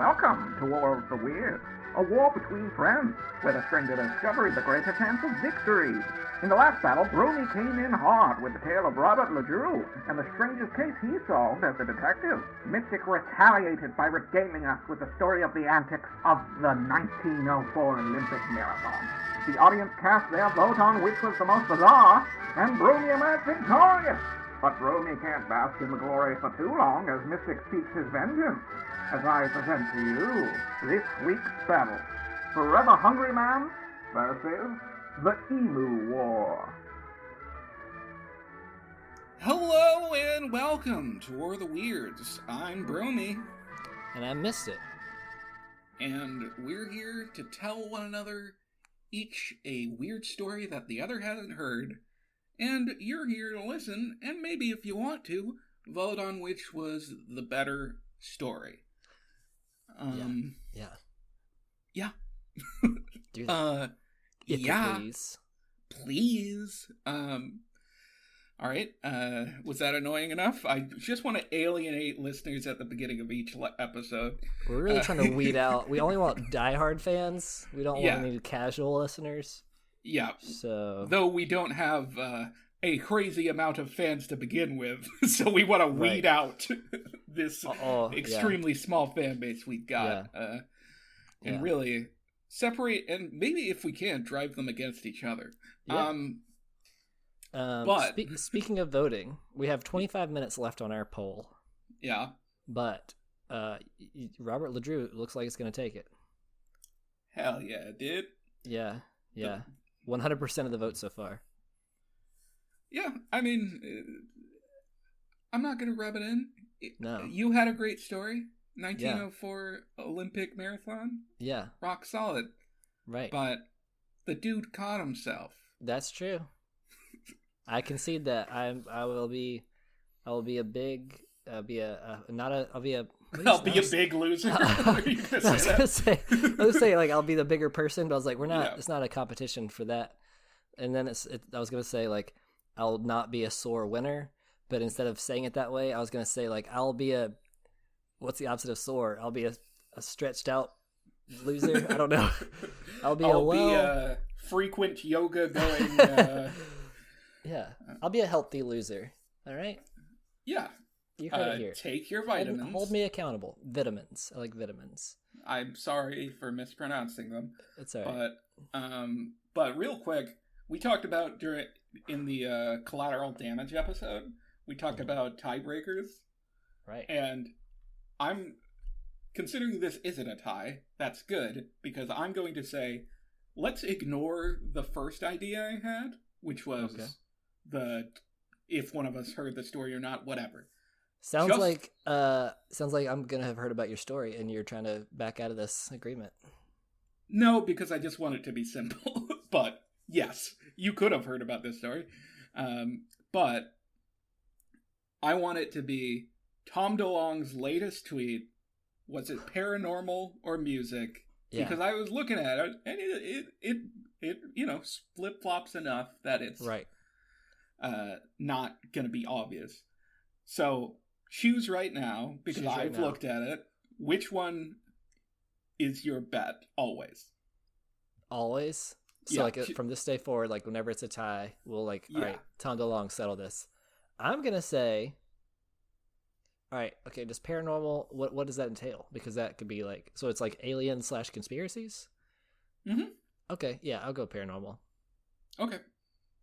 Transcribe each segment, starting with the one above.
Welcome to War of the Weird, a war between friends, where the stranger discovered the greater chance of victory. In the last battle, Broomy came in hard with the tale of Robert LeDrew and the stranger's case he solved as a detective. Mystic retaliated by regaling us with the story of the antics of the 1904 Olympic Marathon. The audience cast their vote on which was the most bizarre, and Broomy emerged victorious. But Broomy can't bask in the glory for too long as Mystic seeks his vengeance. As I present to you this week's battle, Forever Hungry Man versus the Emu War. Hello and welcome to War of the Weirds. I'm Broomy. And I missed it. And we're here to tell one another each a weird story that the other hasn't heard. And you're here to listen, and maybe if you want to, vote on which was the better story. Yeah. Do that. Yeah. Please. Please. All right. Was that annoying enough? I just want to alienate listeners at the beginning of each episode. We're really trying to weed out. We only want diehard fans. We don't want any casual listeners. Yeah. So, though we don't have a crazy amount of fans to begin with, so we want to weed out this extremely small fan base we've got, and really separate, and maybe if we can, drive them against each other. Yeah. But speaking of voting, we have 25 minutes left on our poll. Yeah. But Robert LeDrew looks like it's going to take it. Hell yeah, dude. Yeah. 100% of the vote so far. Yeah, I mean, I'm not going to rub it in. No. You had a great story. 1904 Olympic Marathon. Yeah. Rock solid. Right. But the dude caught himself. That's true. I concede that. I'll be a big I'll be a big loser. I was gonna say like I'll be the bigger person, but I was like, we're not. Yeah. It's not a competition for that. And then I was gonna say like I'll not be a sore winner, but instead of saying it that way, I was gonna say like I'll be a what's the opposite of sore? I'll be a stretched out loser. I don't know. I'll be a frequent yoga going. Yeah, I'll be a healthy loser. All right. Yeah. You heard it here. Take your vitamins. Hold me accountable. Vitamins. I like vitamins. I'm sorry for mispronouncing them. It's all right. But real quick, we talked about in the collateral damage episode, we talked about tiebreakers. Right. And I'm considering this isn't a tie. That's good, because I'm going to say, let's ignore the first idea I had, which was if one of us heard the story or not, whatever. Sounds like I'm gonna have heard about your story, and you're trying to back out of this agreement. No, because I just want it to be simple. But yes, you could have heard about this story. But I want it to be Tom DeLonge's latest tweet. Was it paranormal or music? Yeah. Because I was looking at it, and it flip flops enough that it's right. Not gonna be obvious. So choose right now, because I've looked at it. Which one is your bet always? Always? So from this day forward, like whenever it's a tie, we'll all right, Tom DeLonge, settle this. I'm gonna say, all right, okay, does paranormal, what does that entail? Because that could be so it's like alien/conspiracies? Mm-hmm. Okay, yeah, I'll go paranormal. Okay.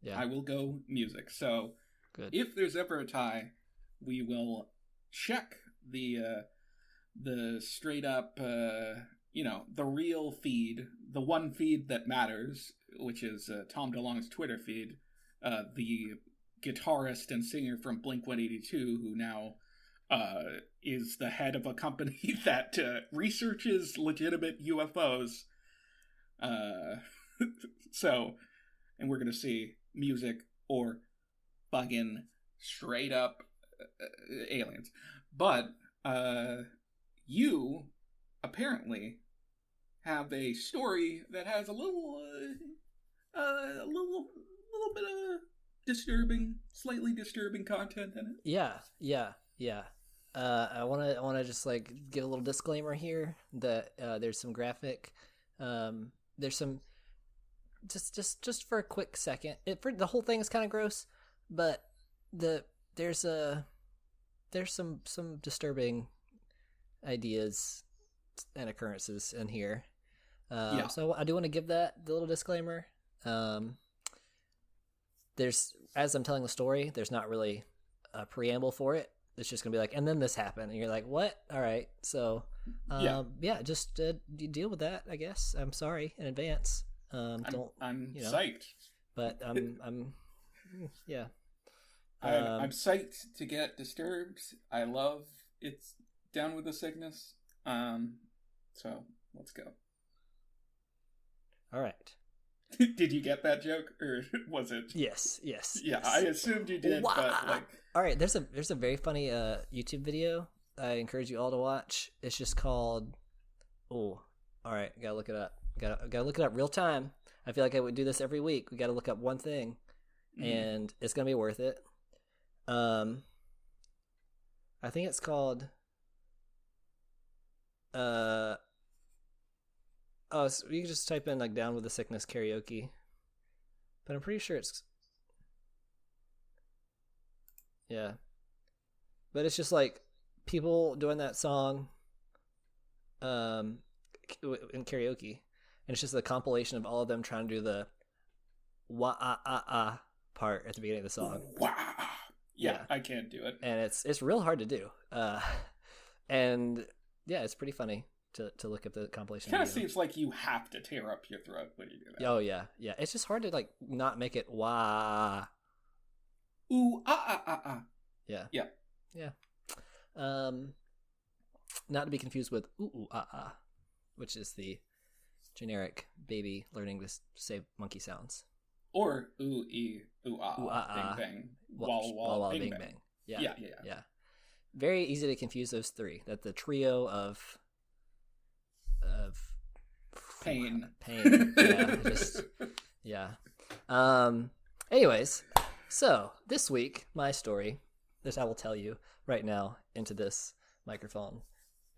Yeah. I will go music. So, good. If there's ever a tie, we will check the straight up, the real feed, the one feed that matters, which is Tom DeLonge's Twitter feed, the guitarist and singer from Blink-182, who now is the head of a company that researches legitimate UFOs. And we're going to see music or fucking straight up aliens. But you apparently have a story that has a little bit of slightly disturbing content in it. Yeah. I wanna just like give a little disclaimer here that there's some graphic, there's some just for a quick second. The whole thing is kind of gross, but there's some disturbing ideas and occurrences in here. So I do want to give the little disclaimer. There's, as I'm telling the story, there's not really a preamble for it. It's just gonna be like, and then this happened, and you're like, what? All right, so just you deal with that, I guess. I'm sorry in advance. I'm psyched, but I'm yeah. I'm psyched to get disturbed. I love it's down with the sickness. So let's go. All right. Did you get that joke, or was it? Yes. Yeah, Yes. I assumed you did, but like. All right, there's a very funny YouTube video I encourage you all to watch. It's just called. Oh, all right, gotta look it up. Gotta look it up real time. I feel like I would do this every week. We gotta look up one thing, and it's gonna be worth it. I think it's called. So you can just type in like "down with the sickness karaoke," but I'm pretty sure it's. Yeah. But it's just like people doing that song in karaoke. And it's just a compilation of all of them trying to do the wah-ah-ah-ah part at the beginning of the song. Wow. Yeah, I can't do it. And it's real hard to do. And yeah, it's pretty funny to look at the compilation. It kind of seems like you have to tear up your throat when you do that. Oh, yeah. Yeah, it's just hard to like not make it wah. Ooh, ah, ah, ah, ah. Yeah. Yeah. Yeah. Not to be confused with ooh, ooh, ah, ah, which is the generic baby learning to say monkey sounds. Or ooh, ee, ooh, ah, ooh, ah, bang, ah. bang, Wall, wall, bang, bang, bang. Yeah. Very easy to confuse those three. That the trio of pain. Yeah. Anyways, so this week, my story, this I will tell you right now into this microphone,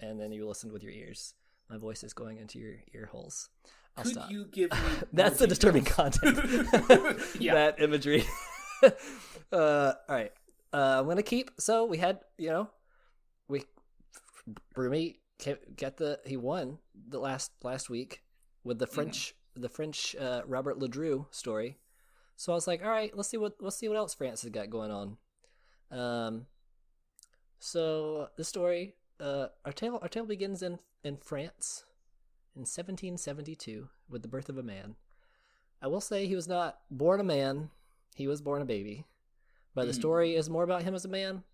and then you listen with your ears. My voice is going into your ear holes. I'll Could stop. you give me That's the disturbing content. Yeah. That imagery. All right. I'm gonna keep. So we had, Broomy he won the last week with the French Robert Ledru story. So I was like, all right, let's see what else France has got going on. So the story, our tale begins in France in 1772 with the birth of a man. I will say he was not born a man; he was born a baby. But the story is more about him as a man.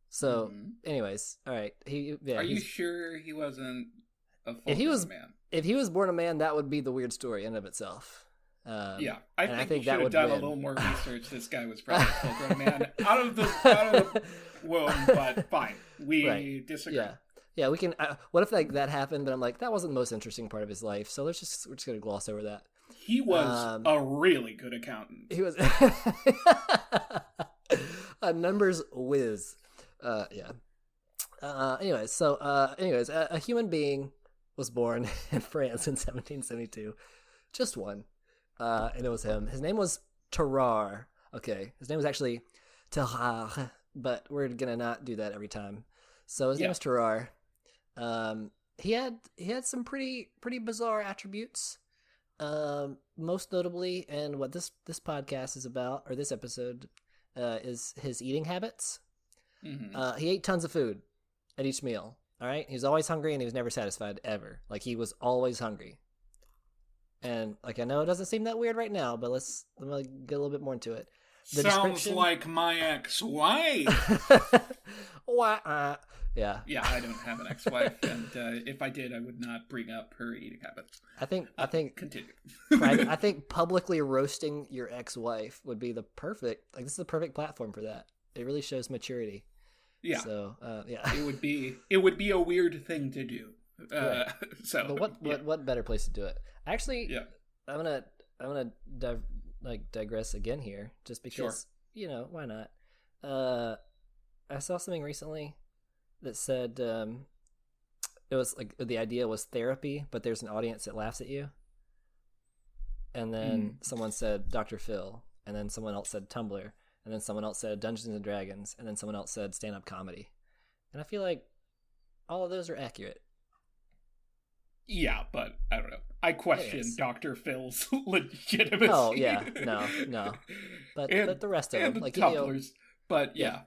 So, anyways, all right. Are you sure he wasn't a full man? If he was born a man, that would be the weird story in and of itself. Yeah, I think you that should have would done win. a little more research. This guy was probably a full-grown man out of the womb, but fine. We disagree. Yeah. We can. What if like that happened? But I'm like, that wasn't the most interesting part of his life. So we're just gonna gloss over that. He was a really good accountant. He was a numbers whiz. Anyways, a human being was born in France in 1772. Just one. And it was him. His name was Tarrare. Okay. His name was actually Tarrare, but we're gonna not do that every time. So his name was Tarrare. He had some pretty bizarre attributes. Most notably, and what this podcast is about, or this episode, is his eating habits. Mm-hmm. He ate tons of food at each meal. All right, he was always hungry, and he was never satisfied ever. Like he was always hungry. And like I know it doesn't seem that weird right now, but let me get a little bit more into it. Sounds like my ex-wife. Yeah. Yeah, I don't have an ex-wife, and if I did, I would not bring up her eating habits. I think continue. I think publicly roasting your ex-wife would be this is the perfect platform for that. It really shows maturity. Yeah. So, yeah. It would be a weird thing to do. So, but what better place to do it? Actually, yeah. I'm gonna digress again here, just because why not? I saw something recently that said it was like the idea was therapy, but there's an audience that laughs at you. And then someone said Dr. Phil, and then someone else said Tumblr, and then someone else said Dungeons and Dragons, and then someone else said stand-up comedy. And I feel like all of those are accurate. Yeah, but I don't know. I question Dr. Phil's legitimacy. Oh yeah, no. But the rest of them, like Tumblrs. But yeah.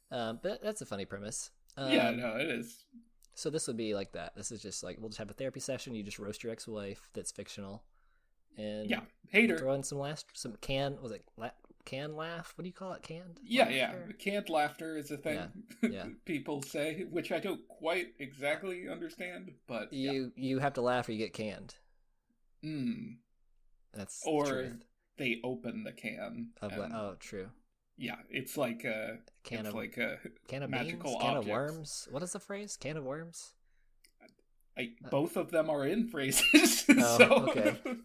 But that's a funny premise. Yeah, no, it is. So this would be like that. This is just like we'll just have a therapy session. You just roast your ex-wife that's fictional, and hater. Throw in some canned laugh. What do you call it? Canned? Yeah. Canned laughter is a thing. Yeah. People say, which I don't quite exactly understand, but you have to laugh or you get canned. That's or truth. They open the can. True. Yeah, it's like a can of magical beans? objects. Can of worms. What is the phrase? Can of worms. Both of them are in phrases. Okay. All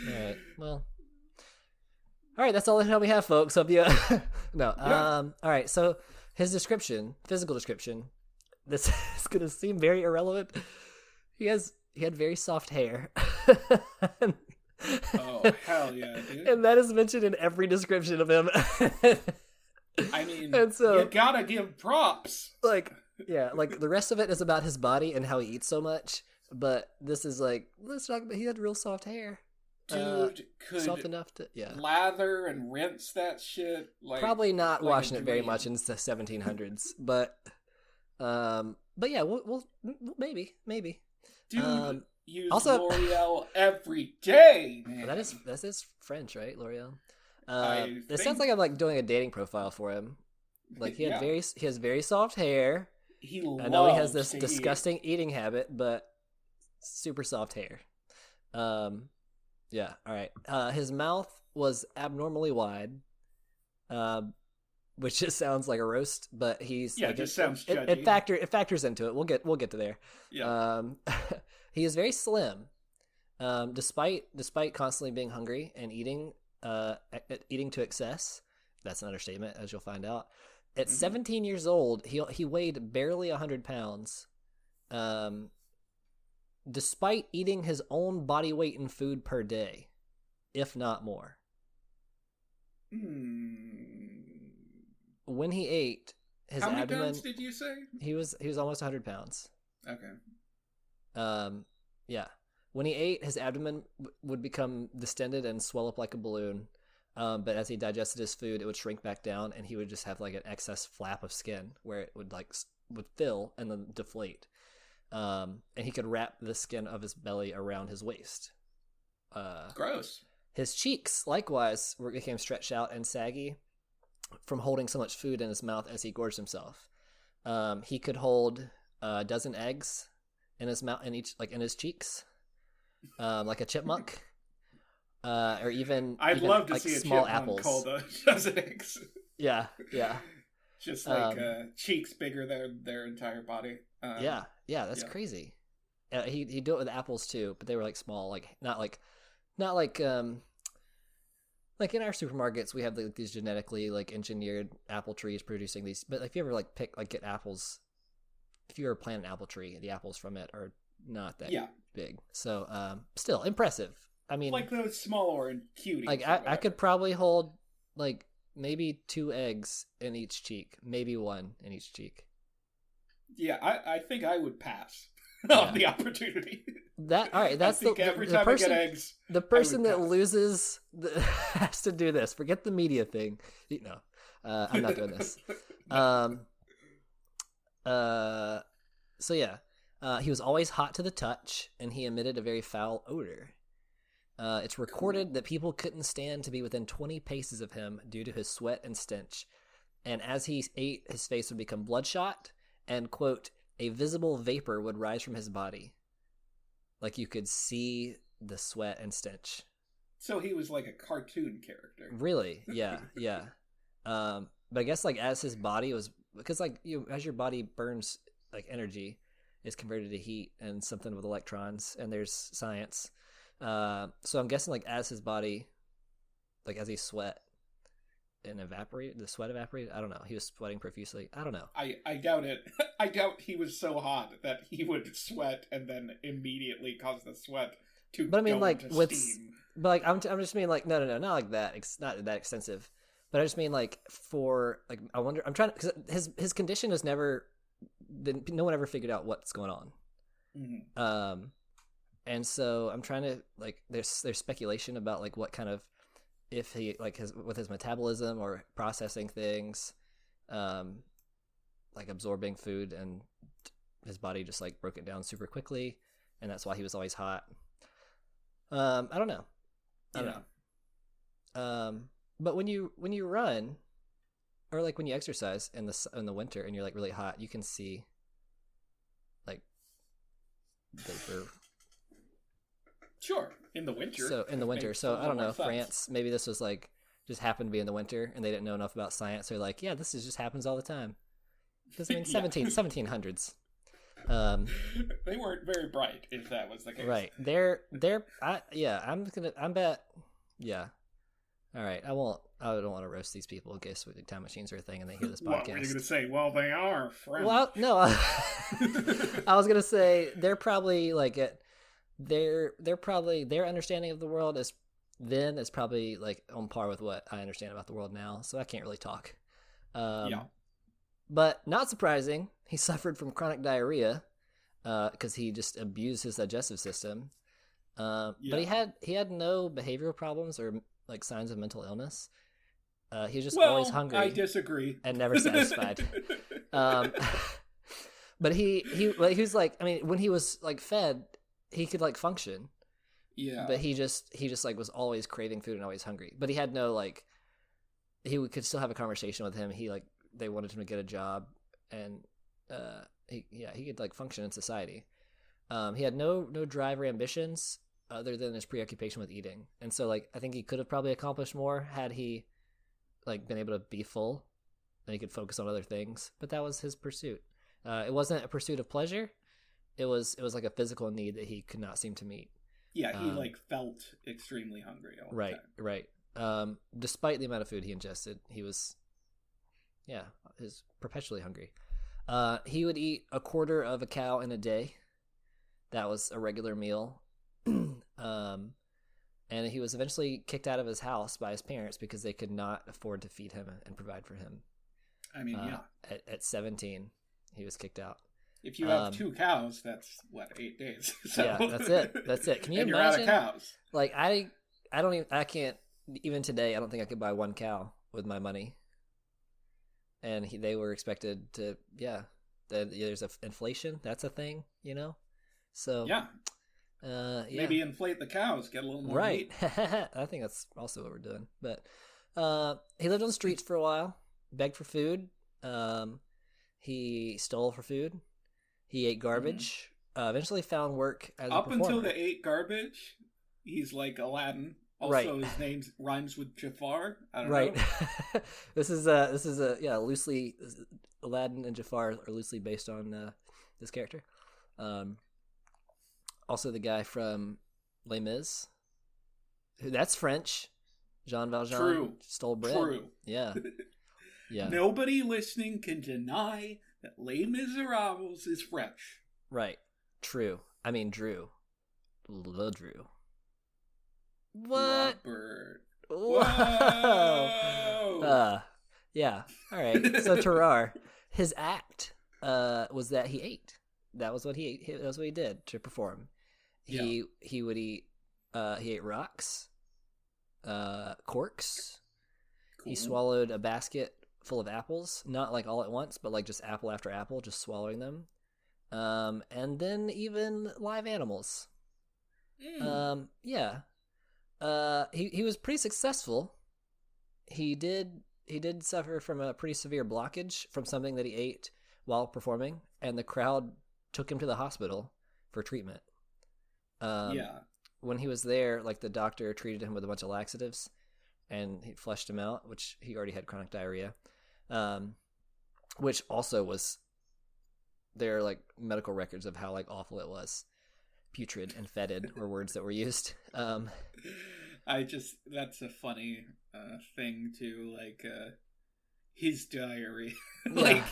right. Well. All right. That's all the time we have, folks. Hope you. No. Yeah. All right. So his physical description. This is going to seem very irrelevant. He had very soft hair. Oh, hell yeah, dude. And that is mentioned in every description of him. I mean, and so, you gotta give props. Like the rest of it is about his body and how he eats so much. But this is like, let's talk about, he had real soft hair. Dude, could soft enough to, lather and rinse that shit. Probably not washing it very much in the 1700s. But yeah, we'll maybe. Dude, use also, L'Oreal every day, man. That is French, right? L'Oreal. It sounds like I'm like doing a dating profile for him. Like he has very soft hair. I know he has this disgusting eating habit, but super soft hair. Yeah. All right. His mouth was abnormally wide, which just sounds like a roast. But he's it just sounds judgy. It factors into it. We'll get to there. Yeah. He is very slim, despite constantly being hungry and eating to excess. That's an understatement, as you'll find out. At 17 years old, he weighed barely 100 pounds, despite eating his own body weight in food per day, if not more. When he ate, his abdomen. How many pounds did you say? He was almost 100 pounds. Okay. Yeah. When he ate, his abdomen would become distended and swell up like a balloon. But as he digested his food, it would shrink back down, and he would just have like an excess flap of skin where it would would fill and then deflate. And he could wrap the skin of his belly around his waist. Gross. His cheeks, likewise, became stretched out and saggy from holding so much food in his mouth as he gorged himself. He could hold a dozen eggs in his mouth, in his cheeks, like a chipmunk. Or even love to like see a small chipmunk apples. called a dozen eggs. Yeah. Just like cheeks bigger than their entire body. That's crazy. He do it with apples too, but they were like small, like not like in our supermarkets we have these genetically like engineered apple trees producing these. But if you ever get apples, if you ever plant an apple tree, the apples from it are not that big. So still impressive. I mean, like those smaller and cuties. Like I could probably hold like maybe 2 eggs in each cheek, maybe 1 in each cheek. Yeah, I think I would pass on the opportunity. That's every time I get eggs, the person that loses has to do this. Forget the media thing. No, I'm not doing this. So yeah, he was always hot to the touch, and he emitted a very foul odor. It's recorded that people couldn't stand to be within 20 paces of him due to his sweat and stench. And as he ate, his face would become bloodshot, and, quote, a visible vapor would rise from his body. Like you could see the sweat and stench. So he was like a cartoon character. Really? Yeah. But I guess like as his body was, because like as your body burns like energy, is converted to heat and something with electrons, and there's science. So I'm guessing like as his body, like as he sweat, the sweat evaporated. I don't know. He was sweating profusely. I don't know. I doubt it. I doubt he was so hot that he would sweat and then immediately cause the sweat to But I mean, go like into with, steam. but like I'm just mean like no, not like that. Not that extensive. But I just mean like for like I wonder. I'm trying to because his condition has never been. No one ever figured out what's going on. Mm-hmm. And so I'm trying to like there's speculation about like what kind of if he like with his metabolism or processing things, like absorbing food, and his body just like broke it down super quickly, and that's why he was always hot. I don't know. I don't know. But when you run, or like when you exercise in the winter and you're like really hot, you can see like vapor. Sure, in the winter. So in the winter, so I don't know. France, maybe this was like just happened to be in the winter, and they didn't know enough about science. They're like, yeah, this just happens all the time. Because I mean, 1700s. They weren't very bright, if that was the case. Right. I'm bet. Yeah. All right. I don't want to roast these people in case time machines are a thing and they hear this podcast. What were you going to say? Well, they are French. Well, no. I was going to say they're probably like they're probably their understanding of the world is probably like on par with what I understand about the world now. So I can't really talk. Yeah. But not surprising, he suffered from chronic diarrhea because he just abused his digestive system. But he had no behavioral problems or like signs of mental illness. He was just always hungry. I disagree. And never satisfied. But he was like, I mean, when he was like fed, he could like function. Yeah. But he just like was always craving food and always hungry. But he had no like, could still have a conversation with him. He like, they wanted him to get a job, and he could like function in society. He had no drive or ambitions other than his preoccupation with eating, and so like I think he could have probably accomplished more had he like been able to be full, and he could focus on other things. But that was his pursuit. It wasn't a pursuit of pleasure. It was like a physical need that he could not seem to meet. Yeah, he like felt extremely hungry all the time. Right. Despite the amount of food he ingested, he was. Yeah, he's perpetually hungry. He would eat a quarter of a cow in a day. That was a regular meal. And he was eventually kicked out of his house by his parents because they could not afford to feed him and provide for him. I mean, At 17, he was kicked out. If you have 2 cows, that's 8 days. So. Yeah, that's it. Can you and imagine? You're out of cows. Like I can't even today. I don't think I could buy 1 cow with my money. And they were expected to, there's inflation. That's a thing, you know? So, yeah. Maybe inflate the cows, get a little more meat. I think that's also what we're doing. But he lived on the streets for a while, begged for food. He stole for food. He ate garbage. Eventually found work as a performer. Up until they ate garbage, he's like Aladdin. Also, his name rhymes with Jafar. I don't know. This is loosely Aladdin and Jafar are loosely based on this character. Also, the guy from Les Mis, that's French. Jean Valjean stole bread. True. Yeah. Yeah. Nobody listening can deny that Les Miserables is French. Right. True. I mean, Drew. Le Drew. What? Robert. Whoa. Yeah. All right. So Tarrare, his act was that he ate. That was what he ate. That was what he did to perform. He would eat. He ate rocks, corks. Cool. He swallowed a basket full of apples, not like all at once, but like just apple after apple, just swallowing them. And then even live animals. Yeah. He was pretty successful. He did suffer from a pretty severe blockage from something that he ate while performing, and the crowd took him to the hospital for treatment. When he was there, like the doctor treated him with a bunch of laxatives, and he flushed him out, which he already had chronic diarrhea, which also was. There are like medical records of how like awful it was. Putrid and fetid were words that were used. That's a funny thing to like his diary. Yeah. Like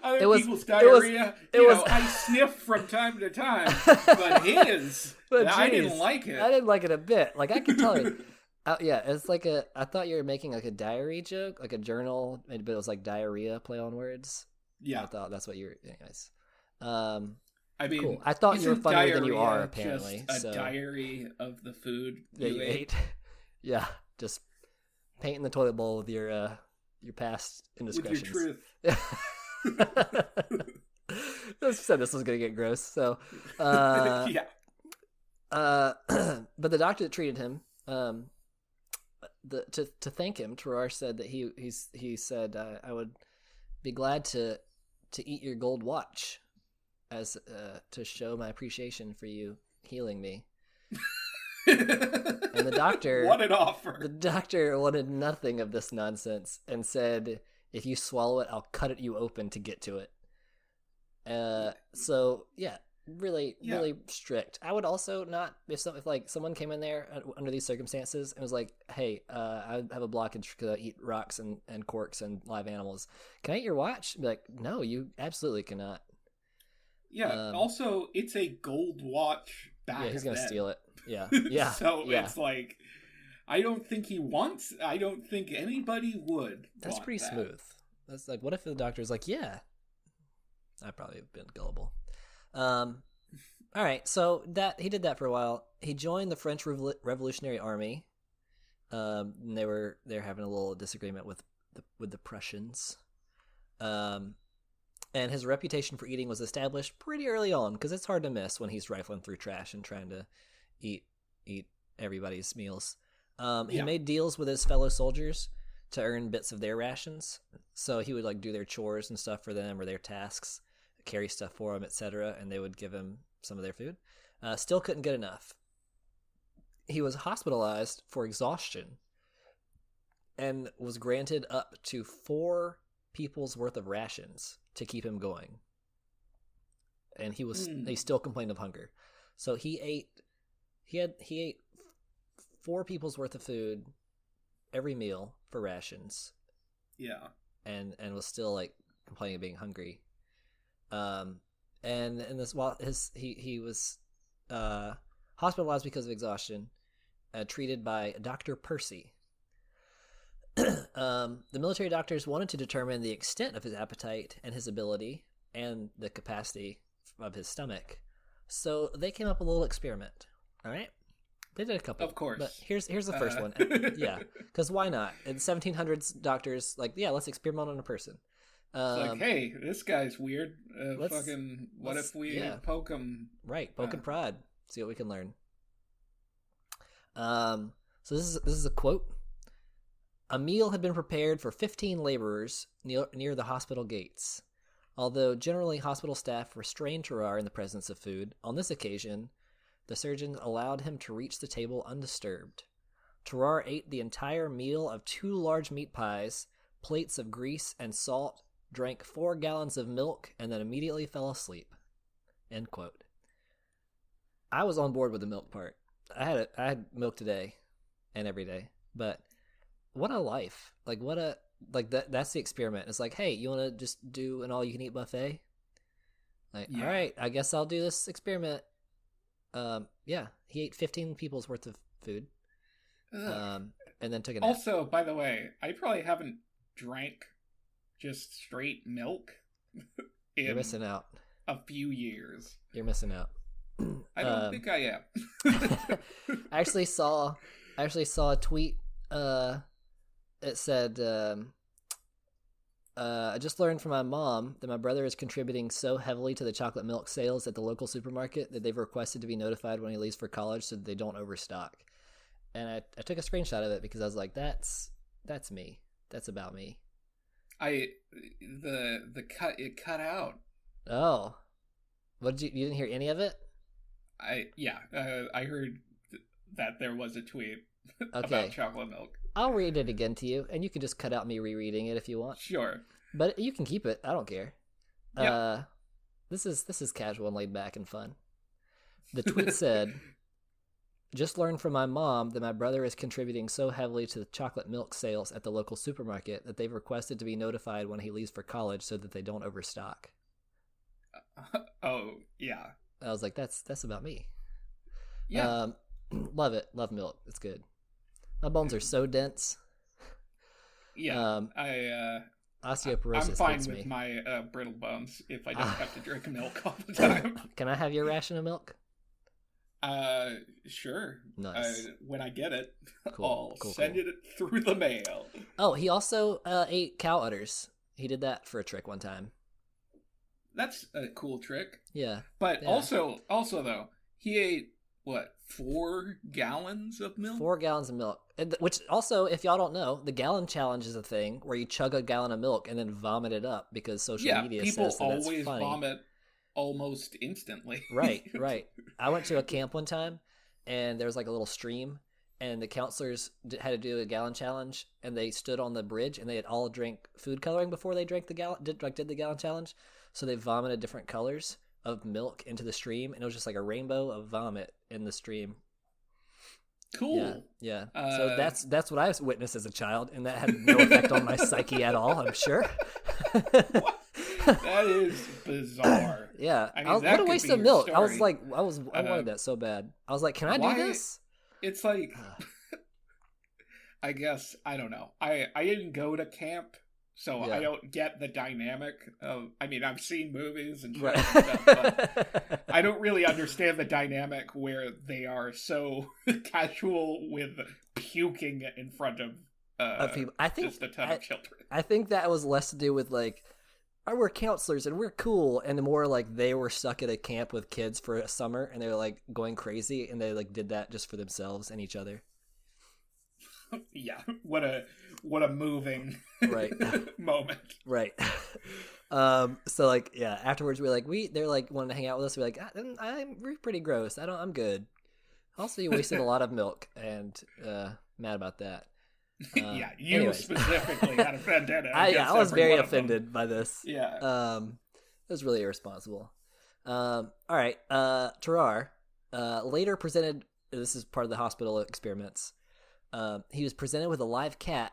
other people's diarrhea, I sniff from time to time, but his, but I didn't like it. I didn't like it a bit. Like I could tell you. Yeah, it's like I thought you were making like a diary joke, like a journal, but it was like diarrhea, play on words. Yeah. I thought that's what you were. Anyways. I mean, cool. I thought you were funnier than you are, apparently. Just a diary of the food that you ate. Yeah, just painting the toilet bowl with your past indiscretions. With your truth. I said this was gonna get gross. So, yeah. But the doctor that treated him, to thank him, Tarrare said that he said I would be glad to eat your gold watch as to show my appreciation for you healing me. And the doctor, what an offer! The doctor wanted nothing of this nonsense and said, "If you swallow it, I'll cut you open to get to it." So yeah, really strict. I would also not if like someone came in there under these circumstances and was like, "Hey, I have a blockage because I eat rocks and corks and live animals. Can I eat your watch?" I'd be like, "No, you absolutely cannot." Yeah. Also, it's a gold watch. Yeah, he's gonna steal it. Yeah. So it's like, I don't think anybody would. That's pretty smooth. That's like, what if the doctor's like, yeah, I'd probably have been gullible. All right, so that he did that for a while. He joined the French Revolutionary Army. They're having a little disagreement with the Prussians. And his reputation for eating was established pretty early on because it's hard to miss when he's rifling through trash and trying to eat everybody's meals. He made deals with his fellow soldiers to earn bits of their rations. So he would like do their chores and stuff for them or their tasks, carry stuff for them, etc., and they would give him some of their food. Still couldn't get enough. He was hospitalized for exhaustion and was granted up to 4 people's worth of rations to keep him going. And he still complained of hunger. So he ate 4 people's worth of food every meal for rations. Yeah. And was still like complaining of being hungry. And this while he was hospitalized because of exhaustion, treated by Dr. Percy. The military doctors wanted to determine the extent of his appetite and his ability and the capacity of his stomach. So they came up with a little experiment. All right? They did a couple. Of course. But here's the first one. Yeah, because why not? In the 1700s, doctors, like, yeah, let's experiment on a person. It's like, hey, this guy's weird. What if we poke him? Right, poke and prod. See what we can learn. So this is a quote. A meal had been prepared for 15 laborers near the hospital gates. Although generally hospital staff restrained Tarrare in the presence of food, on this occasion, the surgeon allowed him to reach the table undisturbed. Tarrare ate the entire meal of 2 large meat pies, plates of grease and salt, drank 4 gallons of milk, and then immediately fell asleep. End quote. I was on board with the milk part. I had milk today and every day, but what a life. That's the experiment. It's like, hey, you want to just do an all-you-can-eat buffet? Like, all right, I guess I'll do this experiment. Yeah, he ate 15 people's worth of food. And then took a nap. Also, by the way, I probably haven't drank just straight milk You're missing out. A few years. You're missing out. I don't think I am. I actually saw a tweet. It said, I just learned from my mom that my brother is contributing so heavily to the chocolate milk sales at the local supermarket that they've requested to be notified when he leaves for college so that they don't overstock. And I took a screenshot of it because I was like, that's me. That's about me. It cut out. Oh. You didn't hear any of it? I heard that there was a tweet about chocolate milk. I'll read it again to you, and you can just cut out me rereading it if you want. Sure. But you can keep it. I don't care. Yeah. This is casual and laid back and fun. The tweet said, Just learned from my mom that my brother is contributing so heavily to the chocolate milk sales at the local supermarket that they've requested to be notified when he leaves for college so that they don't overstock. Oh, yeah. I was like, that's about me. Yeah. Love it. Love milk. It's good. My bones are so dense. Yeah. Osteoporosis I'm fine hits with me. my brittle bones if I don't have to drink milk all the time. Can I have your ration of milk? Sure. Nice. When I get it, Cool. I'll send it through the mail. Oh, he also ate cow udders. He did that for a trick one time. That's a cool trick. Yeah. But yeah. also though, he ate, 4 gallons of milk? 4 gallons of milk. Which also, if y'all don't know, the gallon challenge is a thing where you chug a gallon of milk and then vomit it up because social media says that that's funny. People always vomit almost instantly. Right. I went to a camp one time, and there was like a little stream, and the counselors had to do a gallon challenge, and they stood on the bridge, and they had all drank food coloring before they drank did the gallon challenge. So they vomited different colors of milk into the stream, and it was just like a rainbow of vomit in the stream. Cool. Yeah. So that's what I witnessed as a child, and that had no effect on my psyche at all, I'm sure. What? That is bizarre. Yeah. I mean, what a waste of milk. Story. I was like, I wanted that so bad. I was like, can I do this? It's like, I guess, I don't know. I didn't go to camp, so I don't get the dynamic of, I mean, I've seen movies and shows and stuff, but I don't really understand the dynamic where they are so casual with puking in front of people. I think just a ton of children. I think that was less to do with like, we're counselors and we're cool, and the more like they were stuck at a camp with kids for a summer and they were like going crazy, and they like did that just for themselves and each other. Yeah, what a moving moment. Right. So like, yeah, afterwards they're like wanting to hang out with us. We're like, we're pretty gross. I'm good. Also, you wasted a lot of milk, and mad about that. Yeah, you anyways. Specifically had a vendetta. I was very offended by this. Yeah. It was really irresponsible. All right. Tarrare later presented. This is part of the hospital experiments. He was presented with a live cat.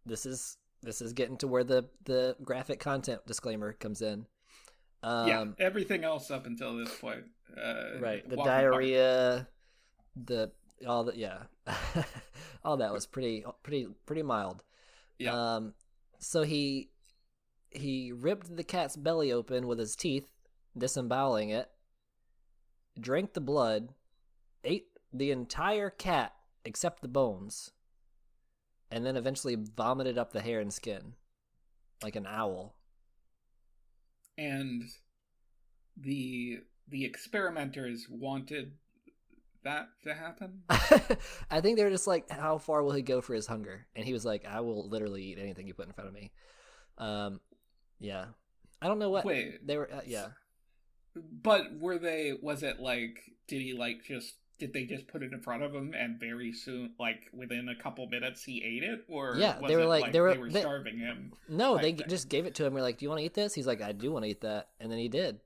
This is getting to where the graphic content disclaimer comes in. Everything else up until this point. Right. The diarrhea, all that was pretty mild. Yeah. So he ripped the cat's belly open with his teeth, disemboweling it, drank the blood, ate the entire cat except the bones, and then eventually vomited up the hair and skin like an owl. And the experimenters wanted that to happen? I think they're just like, how far will he go for his hunger? And he was like, I will literally eat anything you put in front of me. Yeah. I don't know what. Wait. They were, yeah. But was it like, did they just put it in front of him and very soon, like within a couple minutes, he ate it? Or yeah, was they were like they were starving him? No, they just gave it to him. We're like, do you want to eat this? He's like, I do want to eat that. And then he did.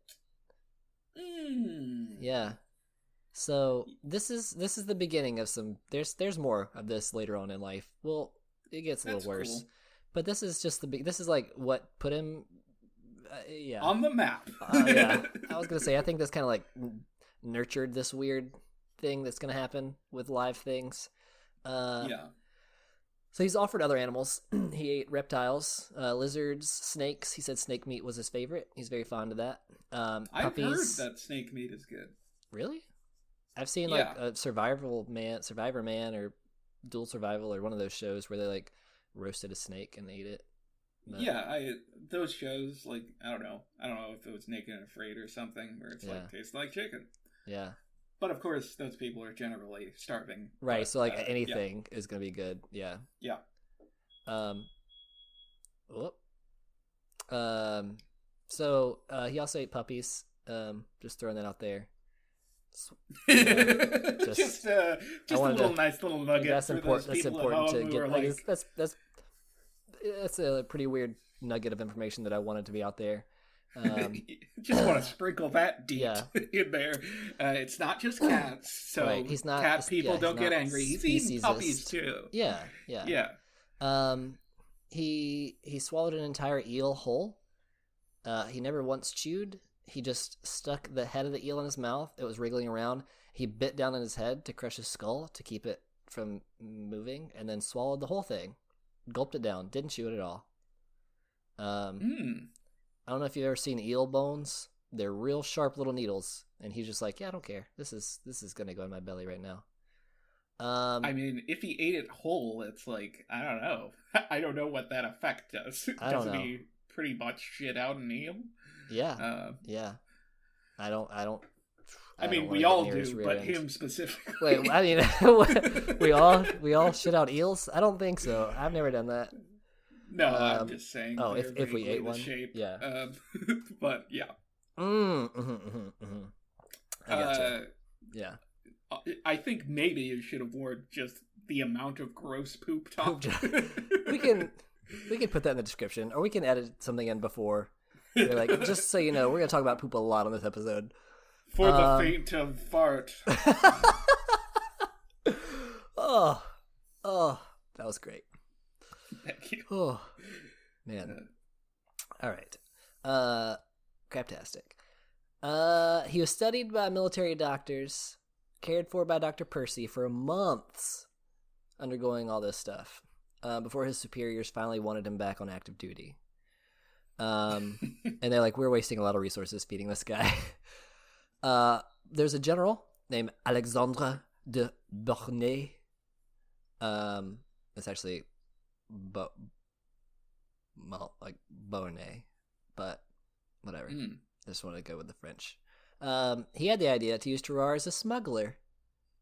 Yeah. So this is the beginning of some. There's more of this later on in life. Well, it gets a little worse, cool. But this is just this is like what put him, on the map. Yeah, I was gonna say I think this kind of like nurtured this weird thing that's gonna happen with live things. Yeah. So he's offered other animals. He ate reptiles, lizards, snakes. He said snake meat was his favorite. He's very fond of that. I've heard that snake meat is good. Really? I've seen like a Survivor Man, or Dual Survival, or one of those shows where they like roasted a snake and ate it. But... yeah, those shows, like I don't know if it was Naked and Afraid or something, where it's like tastes like chicken. Yeah. But of course, those people are generally starving. Right. But, so like anything is gonna be good. Yeah. Yeah. So he also ate puppies. Just throwing that out there. Just a nice little nugget. That's important. That's important to get. Like, that's a pretty weird nugget of information that I wanted to be out there. Just want to sprinkle that deep Yeah. in there. It's not just cats, so Right, he's not cat people don't he's get not angry. He's eating puppies speciesist. too. Yeah. He swallowed an entire eel whole. He never once chewed. He just stuck the head of the eel in his mouth. It was wriggling around. He bit down on his head to crush his skull to keep it from moving, and then swallowed the whole thing. Gulped it down. Didn't chew it at all. I don't know if you've ever seen eel bones. They're real sharp little needles, and he's just like, yeah, I don't care. This is gonna go in my belly right now. I mean, if he ate it whole, it's like, I don't know. I don't know what that effect does. Doesn't he pretty much shit out an eel? Yeah. Yeah. I don't I mean, we all do, but him specifically. Wait, I mean, we all shit out eels? I don't think so. I've never done that. No, I'm just saying. Oh, if we ate one, shape. Yeah. But yeah. I gotcha. Yeah. I think maybe you should have worn just the amount of gross poop talk. We can put that in the description, or we can edit something in before. We're like, just so you know, we're gonna talk about poop a lot on this episode. For the faint of fart. Oh, that was great. Thank you. Oh, man. All right. Craptastic. He was studied by military doctors, cared for by Dr. Percy for months, undergoing all this stuff, before his superiors finally wanted him back on active duty. And they're like, we're wasting a lot of resources feeding this guy. There's a general named Alexandre de Beauharnais. It's actually Beauharnais, but whatever. I just want to go with the French. He had the idea to use Tarrare as a smuggler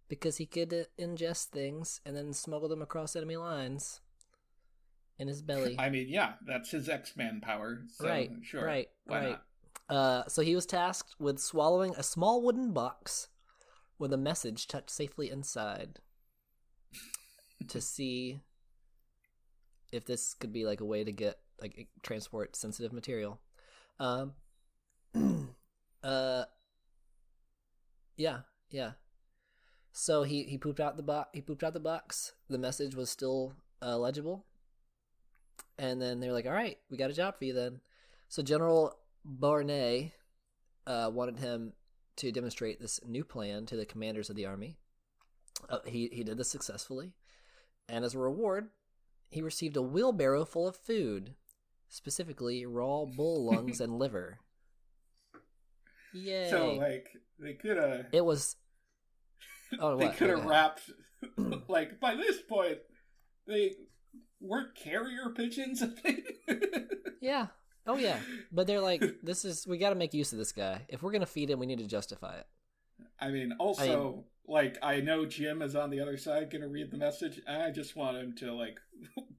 because he could ingest things and then smuggle them across enemy lines in his belly. I mean, yeah, that's his X-Man power. So, right, sure. right, Why right. not? So he was tasked with swallowing a small wooden box with a message tucked safely inside to see if this could be like a way to get transport sensitive material. Yeah. So he pooped out the box. The message was still legible, and then they're like, "All right, we got a job for you then." So General Beauharnais wanted him to demonstrate this new plan to the commanders of the army. He did this successfully, and as a reward, he received a wheelbarrow full of food, specifically raw bull lungs and liver. Yay! So they could have. It was. Oh, they could have wrapped. By this point, they weren't carrier pigeons. I think. Yeah. Oh yeah. But they're like, we got to make use of this guy. If we're gonna feed him, we need to justify it. I mean, also, I know Jim is on the other side going to read the message. I just want him to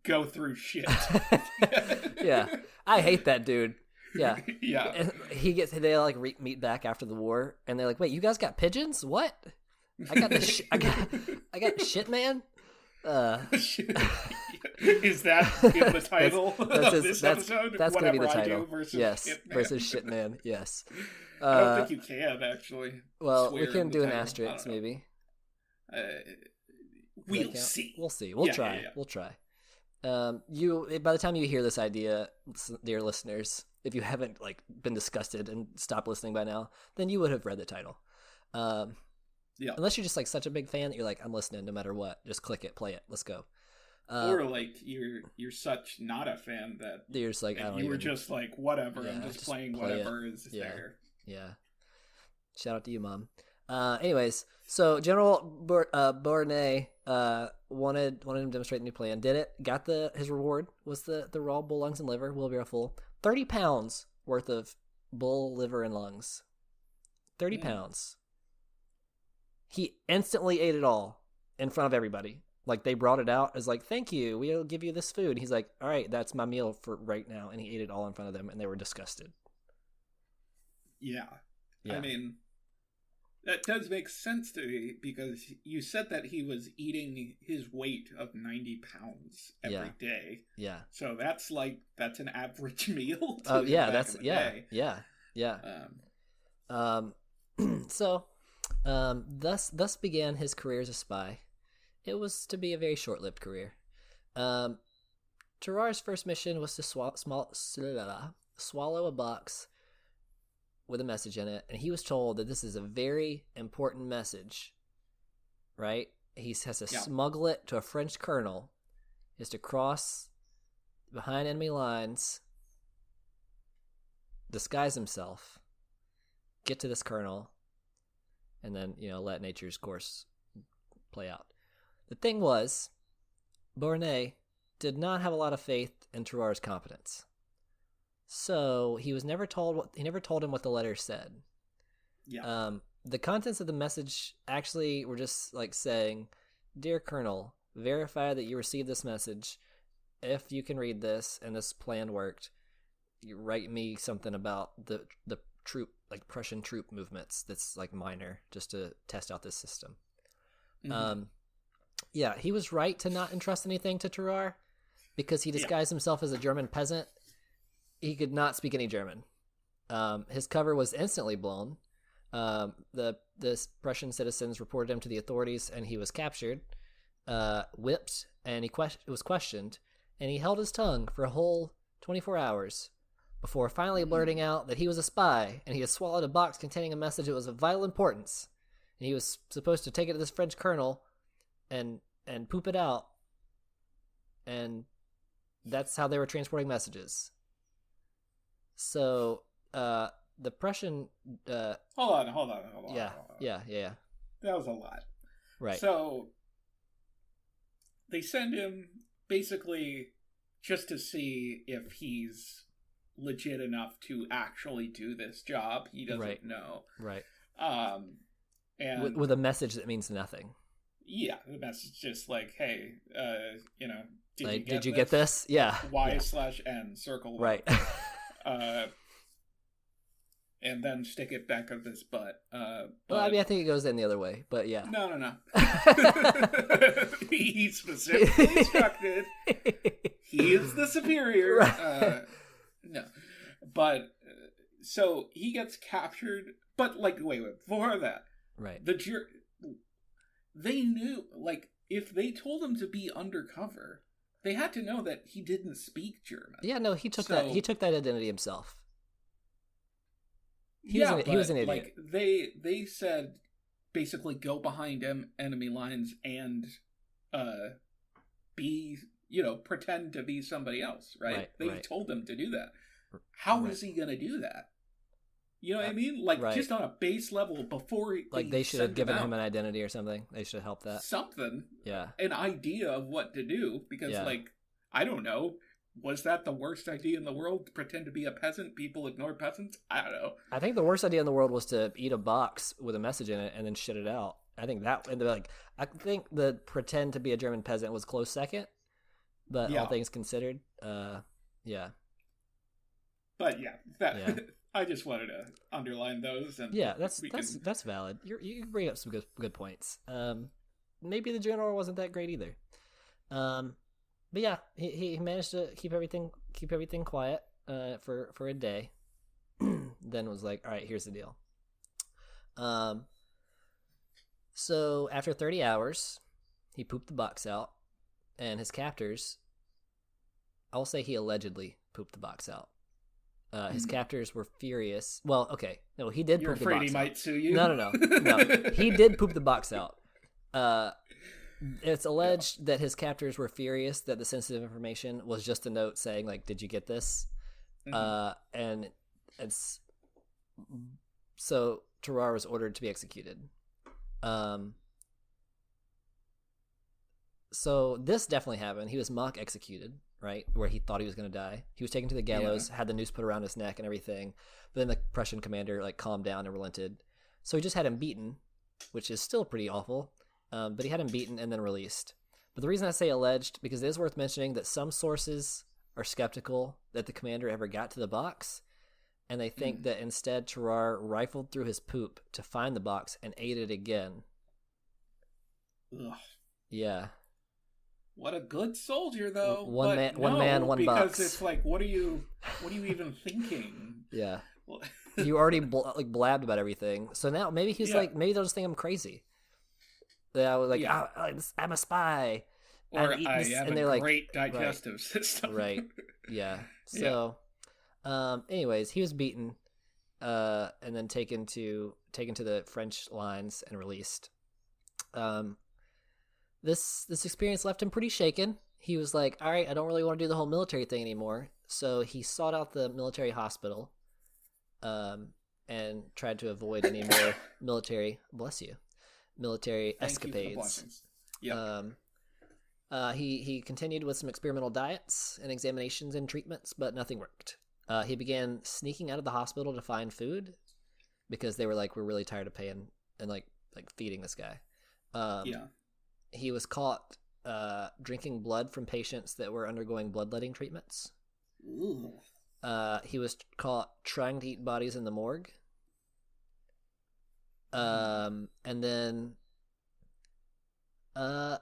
go through shit. Yeah, I hate that dude. Yeah, yeah. And they meet back after the war, and they're like, "Wait, you guys got pigeons? What? I got this. I got shit, man." Is that in the title of this episode? That's going to be the title. Versus shit man. Yes. I don't think you can actually. Well, we can do an asterisk maybe. We'll see. We'll see. We'll try. Yeah. We'll try. By the time you hear this idea, dear listeners, if you haven't been disgusted and stopped listening by now, then you would have read the title. Yeah. Unless you're just such a big fan that you're like, I'm listening no matter what. Just click it, play it, let's go. Or you're such not a fan that you're just like, were just like, whatever. Yeah, I'm just playing whatever is there. Yeah. Shout out to you, Mom. Anyways, so General Beauharnais wanted him to demonstrate the new plan. Did it? Got his reward was the raw bull lungs and liver, wheelbarrow full, 30 pounds worth of bull liver and lungs. 30 pounds. He instantly ate it all in front of everybody. They brought it out as thank you, we'll give you this food. He's like, all right, that's my meal for right now, and he ate it all in front of them, and they were disgusted. Yeah. I mean, that does make sense to me, because you said that he was eating his weight of 90 pounds every day. Yeah. So that's an average meal. Oh, yeah, that's, yeah, day. yeah. Yeah. So, thus began his career as a spy. It was to be a very short-lived career. Tarrare's first mission was to swallow a box with a message in it, and he was told that this is a very important message, right? He has to smuggle it to a French colonel. He has to cross behind enemy lines, disguise himself, get to this colonel, and then, let nature's course play out. The thing was, Beauharnais did not have a lot of faith in Tarrare's competence. So he never told him what the letter said. Yeah. The contents of the message actually were just like saying, "Dear Colonel, verify that you received this message. If you can read this and this plan worked, you write me something about the troop, like Prussian troop movements that's like minor, just to test out this system." Mm-hmm. Yeah, he was right to not entrust anything to Tarrare because he disguised himself as a German peasant. He could not speak any German. His cover was instantly blown. The Prussian citizens reported him to the authorities, and he was captured, whipped, and he was questioned, and he held his tongue for a whole 24 hours before finally blurting out that he was a spy, and he had swallowed a box containing a message that was of vital importance, and he was supposed to take it to this French colonel and poop it out, and that's how they were transporting messages. So, the Prussian... Hold on. Yeah. That was a lot. Right. So, they send him basically just to see if he's legit enough to actually do this job. He doesn't know. Right. And with a message that means nothing. Yeah, the message just like, hey, did you get this? Yeah. Y/N circle. Right. And then stick it back up his butt. Well, I mean, I think it goes in the other way, but yeah. No. He specifically instructed. He is the superior. Right. No. But, so he gets captured, but like, wait, before that. Right. They knew, like, if they told him to be undercover, they had to know that he didn't speak German. Yeah, no, he took that identity himself. He was an idiot. Like, they said basically go behind enemy lines and be, pretend to be somebody else, right? They told him to do that. How is he going to do that? You know what I mean? Like, just on a base level before they should have given him an identity or something. They should have helped that. Something. Yeah. An idea of what to do. Because, I don't know. Was that the worst idea in the world? To pretend to be a peasant? People ignore peasants? I don't know. I think the worst idea in the world was to eat a box with a message in it and then shit it out. I think the pretend to be a German peasant was close second. But all things considered, yeah. But I just wanted to underline those, and that's valid. You bring up some good points. Maybe the general wasn't that great either. But yeah, he managed to keep everything quiet for a day. Then was like, all right, here's the deal. So after 30 hours, he pooped the box out, and his captors. I'll say he allegedly pooped the box out. His captors were furious. Well, okay. No, he did poop the box out. You're afraid he might sue you? No. He did poop the box out. It's alleged that his captors were furious that the sensitive information was just a note saying, like, did you get this? And it's... So, Tarrare was ordered to be executed. So, this definitely happened. He was mock executed. Right, where he thought he was going to die. He was taken to the gallows, had the noose put around his neck and everything. But then the Prussian commander calmed down and relented. So he just had him beaten, which is still pretty awful. But he had him beaten and then released. But the reason I say alleged, because it is worth mentioning that some sources are skeptical that the commander ever got to the box, and they think that instead Tarrare rifled through his poop to find the box and ate it again. Ugh. Yeah. What a good soldier, though. One man, one box. Because it's like, what are you even thinking? Yeah. Well, you already blabbed about everything. So now maybe he's like, maybe they'll just think I'm crazy. That I was like, I'm a spy. Or I have and a they're great digestive system. Right. Yeah. So, anyways, he was beaten, and then taken to the French lines and released. This experience left him pretty shaken. He was like, all right, I don't really want to do the whole military thing anymore. So he sought out the military hospital, and tried to avoid any more military escapades. Yeah. He continued with some experimental diets and examinations and treatments, but nothing worked. He began sneaking out of the hospital to find food because they were like, we're really tired of paying and like feeding this guy. He was caught drinking blood from patients that were undergoing bloodletting treatments. Ooh. He was caught trying to eat bodies in the morgue. And then the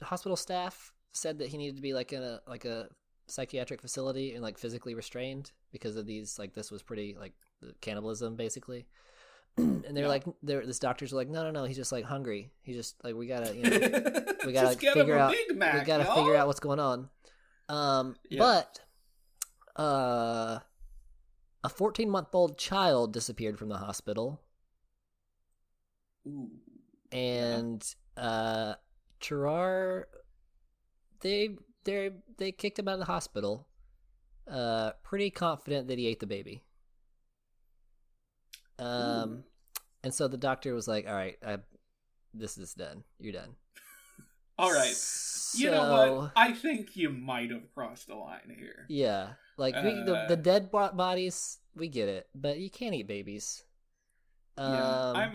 hospital staff said that he needed to be like in a psychiatric facility and like physically restrained because of these, like, this was pretty like cannibalism basically. And they're like, this doctor's like, no, he's just like hungry. He's just like, we gotta figure out what's going on. But a 14-month-old child disappeared from the hospital. Ooh. And Tarrare, they kicked him out of the hospital, pretty confident that he ate the baby. And so the doctor was like, all right, this is done. You're done. All right. You know what? I think you might have crossed the line here. Yeah. Like, the dead bodies, we get it, but you can't eat babies. I'm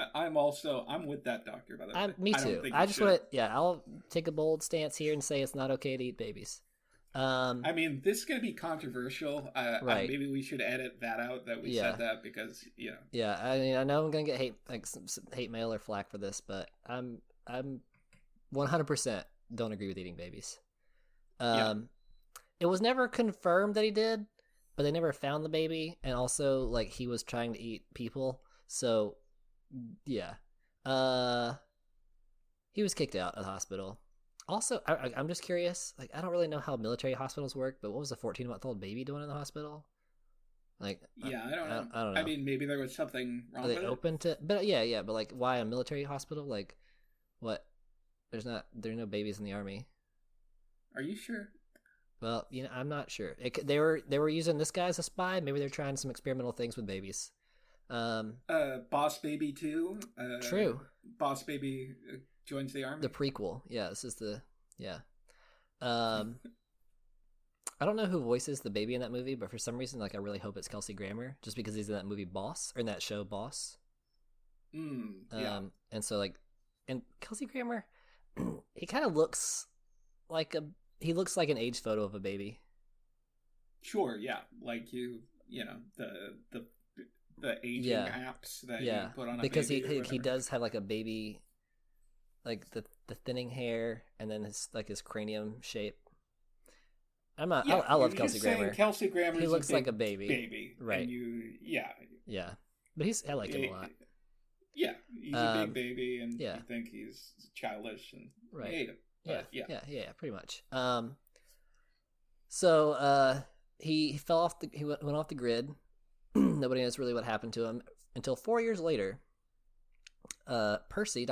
with that doctor, by the way. Me too. I just want to, I'll take a bold stance here and say it's not okay to eat babies. I mean, this is going to be controversial. Right. Maybe we should edit that out that we said that because, Yeah, I mean, I know I'm going to get some hate mail or flack for this, but I'm 100% don't agree with eating babies. It was never confirmed that he did, but they never found the baby, and also, like, he was trying to eat people, so, yeah. He was kicked out of the hospital. Also, I'm just curious. Like, I don't really know how military hospitals work, but what was a 14-month-old baby doing in the hospital? Like, I don't know. I don't know. I mean, maybe there was something wrong. Are they open to? But yeah. But like, why a military hospital? Like, what? There's no babies in the army. Are you sure? Well, I'm not sure. They were using this guy as a spy. Maybe they're trying some experimental things with babies. Boss Baby 2. True. Boss Baby joins the army. The prequel. Yeah, this is I don't know who voices the baby in that movie, but for some reason, like, I really hope it's Kelsey Grammer, just because he's in that movie Boss, or in that show Boss. Yeah. And so, like, and Kelsey Grammer, he kind of looks like an age photo of a baby. Sure, yeah. Like the aging apps that you put on a because baby he does have like a baby, like the thinning hair and then his cranium shape. I love Kelsey Grammer. Kelsey Grammer. He looks like a baby. Right. And yeah. But I like him a lot. Yeah, he's a big baby, and you think he's childish, and right. you hate him. Yeah, pretty much. So he fell off he went off the grid. Nobody knows really what happened to him until 4 years later. Dr. Percy,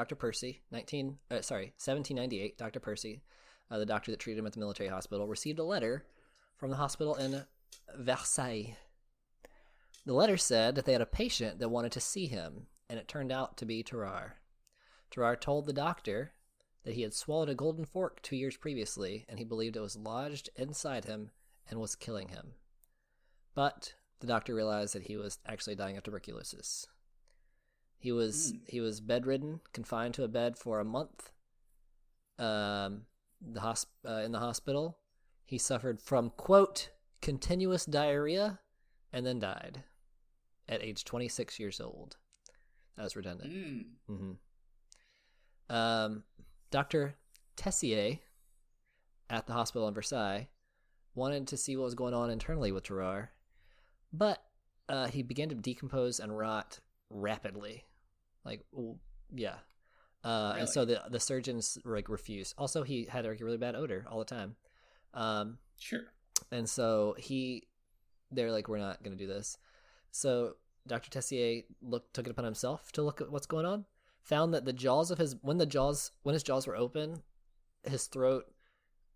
1798, Dr. Percy, the doctor that treated him at the military hospital, received a letter from the hospital in Versailles. The letter said that they had a patient that wanted to see him, and it turned out to be Tarrare. Tarrare told the doctor that he had swallowed a golden fork 2 years previously, and he believed it was lodged inside him and was killing him. But the doctor realized that he was actually dying of tuberculosis. He was bedridden, confined to a bed for a month. In the hospital, he suffered from, quote, continuous diarrhea, and then died at age 26 years old. That was redundant. Dr. Tessier at the hospital in Versailles wanted to see what was going on internally with Tarrare, but he began to decompose and rot rapidly. Like, yeah. Really? And so the surgeons like refused. Also, he had a really bad odor all the time. Sure. And so they're like, we're not going to do this. So Dr. Tessier took it upon himself to look at what's going on. Found that the jaws of when his jaws were open, his throat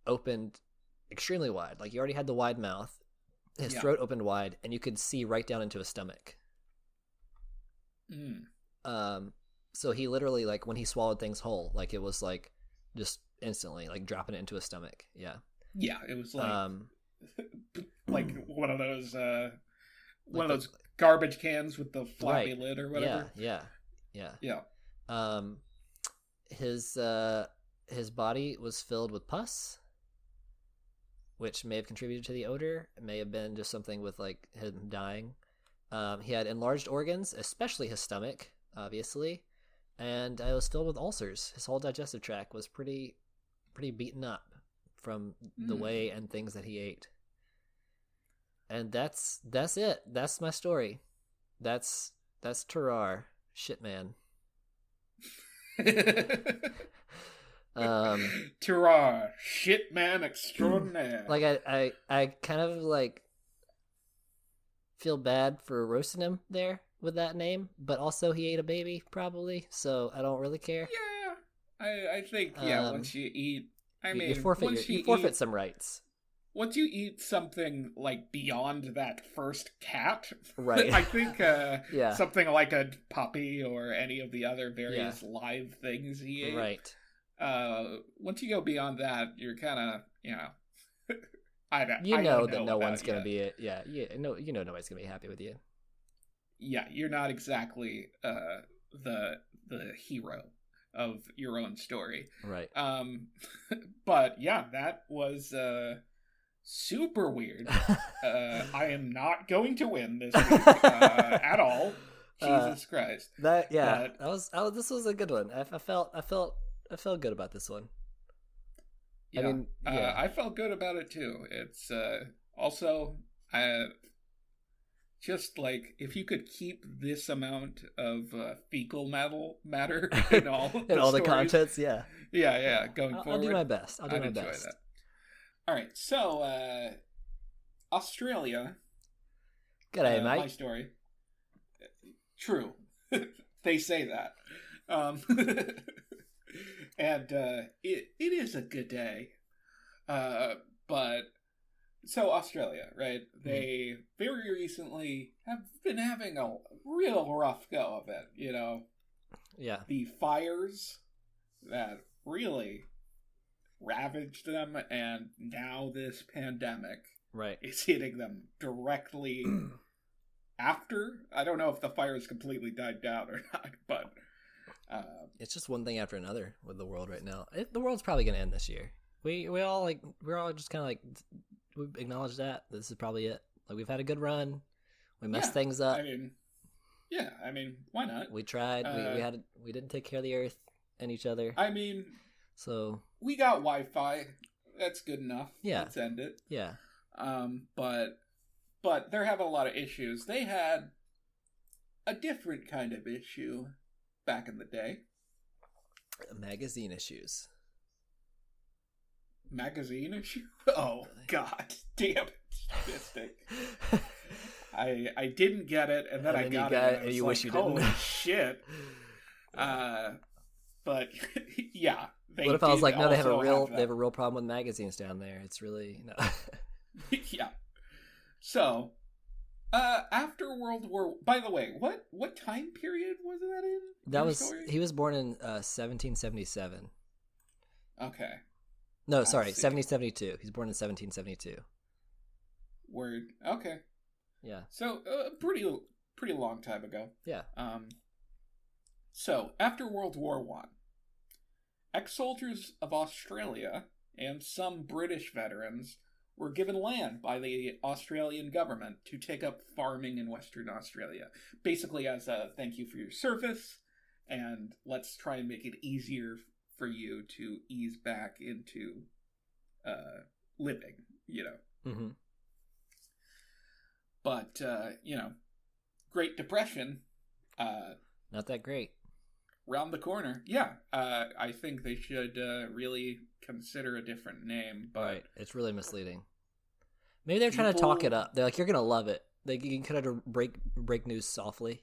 opened extremely wide. Like, he already had the wide mouth. His throat opened wide, and you could see right down into his stomach. So he literally, like, when he swallowed things whole, like, it was like just instantly like dropping it into his stomach. Yeah. Yeah, it was like like one of those garbage cans with the floppy lid or whatever. Yeah. His body was filled with pus, which may have contributed to the odor. It may have been just something with like him dying. He had enlarged organs, especially his stomach, obviously, and it was filled with ulcers. His whole digestive tract was pretty beaten up from the way and things that he ate. And that's it. That's my story. That's Tarrare. Shit, man. Tarrare, shit man extraordinaire. Like I kind of like feel bad for roasting him there with that name, but also he ate a baby probably, so I don't really care. Yeah, I think once you eat, you forfeit some rights. Once you eat something like beyond that first cat, right? I think something like a puppy or any of the other various live things he ate. Right. Once you go beyond that, you're kind of, you know that no one's going to be it. Yeah. Nobody's going to be happy with you. Yeah, you're not exactly the hero of your own story. Right. But yeah, that was super weird. I am not going to win this week at all. Jesus Christ. This was a good one. I felt good about this one. Yeah, I felt good about it too. It's also just like if you could keep this amount of fecal matter in all in all the contents, going forward. I'll do my best. I'll do my best. That. All right, so Australia. G'day, mate. My story. True, they say that. And it is a good day. But so Australia, right? They very recently have been having a real rough go of it, Yeah. The fires that really ravaged them, and now this pandemic is hitting them directly after. I don't know if the fires completely died down or not, but it's just one thing after another with the world right now. The world's probably going to end this year. We're all just kind of like, we acknowledge that this is probably it. Like, we've had a good run. We messed things up. I mean, why not? We tried. We didn't take care of the earth and each other. So we got Wi-Fi. That's good enough. Yeah. Let's end it. Yeah. But they're having a lot of issues. They had a different kind of issue back in the day. Magazine issues. Magazine issue? Oh, God damn it. Mistake. I didn't get it, and then I got it. And you wish you didn't. Holy shit. But yeah. What if I was like, no, they have a real problem with magazines down there. It's really no. Yeah. So, after World War, by the way, what time period was that in? He was born in 1777. Okay. No, sorry, 1772. He's born in 1772. Word. Okay. Yeah. So, pretty long time ago. Yeah. So, after World War I, ex-soldiers of Australia and some British veterans were given land by the Australian government to take up farming in Western Australia. Basically as a thank you for your service, and let's try and make it easier for you to ease back into living, Mm-hmm. But, Great Depression, not that great. Round the corner. Yeah, I think they should really consider a different name. But right, it's really misleading. Maybe they're trying to talk it up. They're like, you're gonna love it. Like, you can kind of break news softly,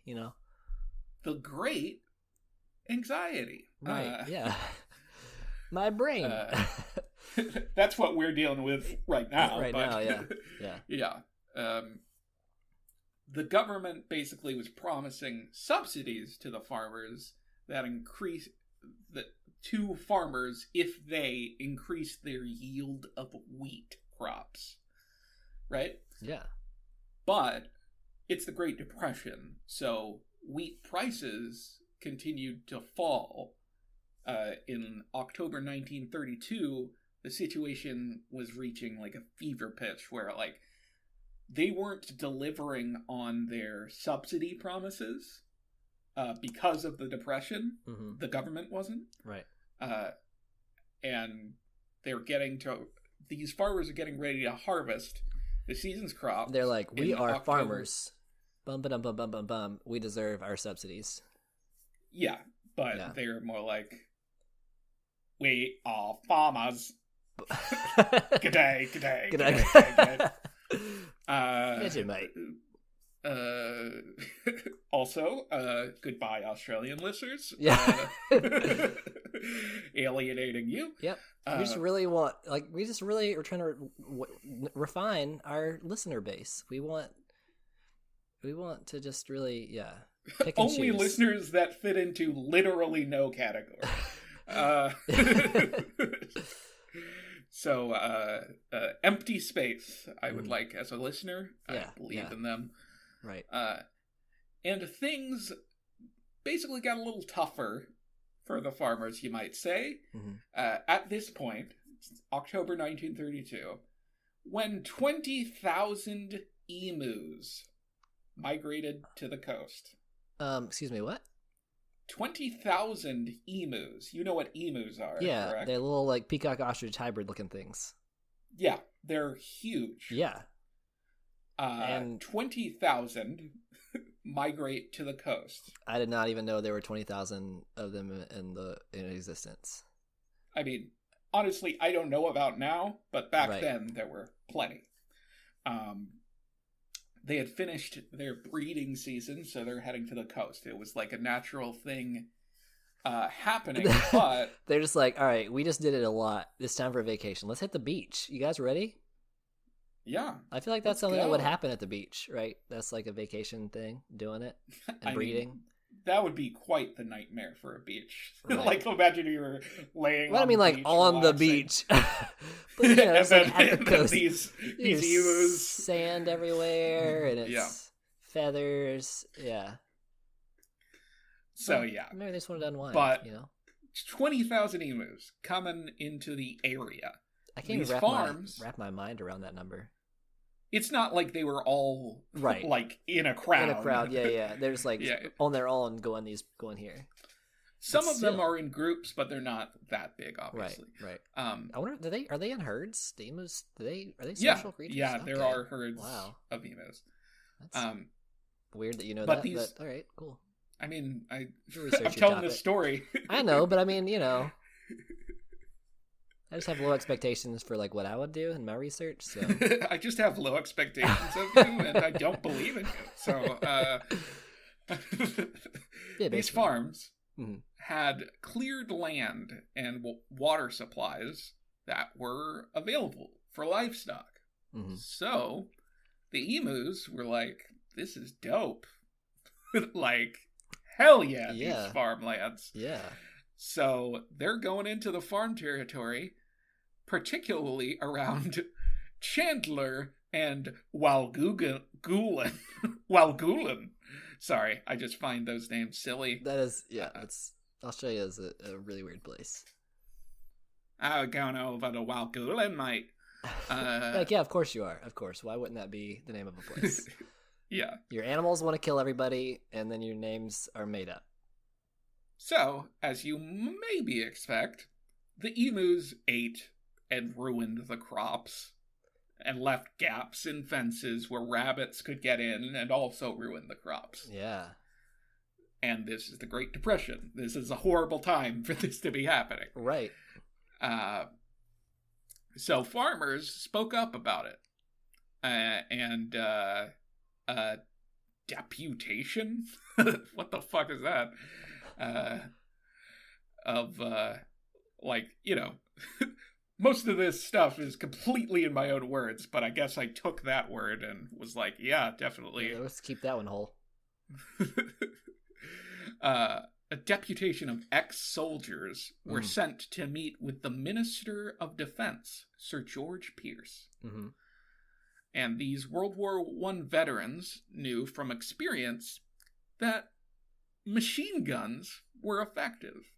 The Great Anxiety. Right. Yeah. My brain. That's what we're dealing with right now. Yeah. Yeah. The government basically was promising subsidies to the farmers that increase to farmers if they increase their yield of wheat crops. Right? Yeah. But it's the Great Depression, so wheat prices continued to fall. In October 1932, the situation was reaching like a fever pitch where like they weren't delivering on their subsidy promises because of the Depression. Mm-hmm. The government wasn't. Right. And these farmers are getting ready to harvest the season's crop. They're like, we are farmers. Bum, bum, bum, bum, bum, bum. We deserve our subsidies. Yeah, but they're more like, we are farmers. G'day, g'day, g'day, g'day. G'day, mate. Also, goodbye, Australian listeners. Yeah. Alienating you. Yep. We just really want, we're trying to refine our listener base. We want to just really, pick and only choose. Listeners that fit into literally no category. So, Empty Space, I would like as a listener. I believe in them. Right. And things basically got a little tougher for the farmers, you might say. Mm-hmm. At this point, October 1932, when 20,000 emus migrated to the coast. Excuse me, what? 20,000 emus. You know what emus are, yeah, correct? They're little, like, peacock ostrich hybrid looking things. Yeah, they're huge. Yeah. And 20,000 migrate to the coast. I did not even know there were 20,000 of them in existence. I mean, honestly, I don't know about now, but back then there were plenty. They had finished their breeding season, so they're heading to the coast. It was like a natural thing happening, but... They're just like, all right, we just did it a lot. It's time for a vacation. Let's hit the beach. You guys ready? Yeah. I feel like that's something that would happen at the beach, right? That's like a vacation thing, doing it, and breeding. Mean, that would be quite the nightmare for a beach. Right. Like, imagine you were laying on the beach, on the beach. But, it's like at the coast. These emus. Sand everywhere, and it's feathers. Yeah. So, yeah. Maybe they just want to unwind, but 20,000 emus coming into the area. I can't even wrap my mind around that number. It's not like they were all like in a crowd. In a crowd, yeah. They're just like on their own going here. Some of them are in groups, but they're not that big, obviously. Right. I wonder, are they in herds? The emus, are they social creatures? Yeah, there are herds of emus. That's weird that you know but that. But all right, cool. I mean, I'm telling telling this story. I know, but I mean, I just have low expectations for like what I would do in my research. So I just have low expectations of you, and I don't believe in you. So these farms had cleared land and water supplies that were available for livestock. Mm-hmm. So the emus were like, "This is dope! Like, hell yeah, these farmlands!" Yeah. So they're going into the farm territory, particularly around Chandler and Walgulan. Walgulan. Sorry, I just find those names silly. That is, Australia is a really weird place. I'm going over to Walgulan, mate. Of course you are. Of course. Why wouldn't that be the name of a place? Yeah. Your animals want to kill everybody, and then your names are made up. So, as you maybe expect, the emus ate and ruined the crops. and left gaps in fences where rabbits could get in and also ruin the crops. Yeah. And this is the Great Depression. This is a horrible time for this to be happening. Right. So farmers spoke up about it. And deputation? What the fuck is that? Most of this stuff is completely in my own words, but I guess I took that word and was like, yeah, definitely. Yeah, let's keep that one whole. A deputation of ex-soldiers were sent to meet with the Minister of Defense, Sir George Pierce. Mm-hmm. And these World War I veterans knew from experience that machine guns were effective.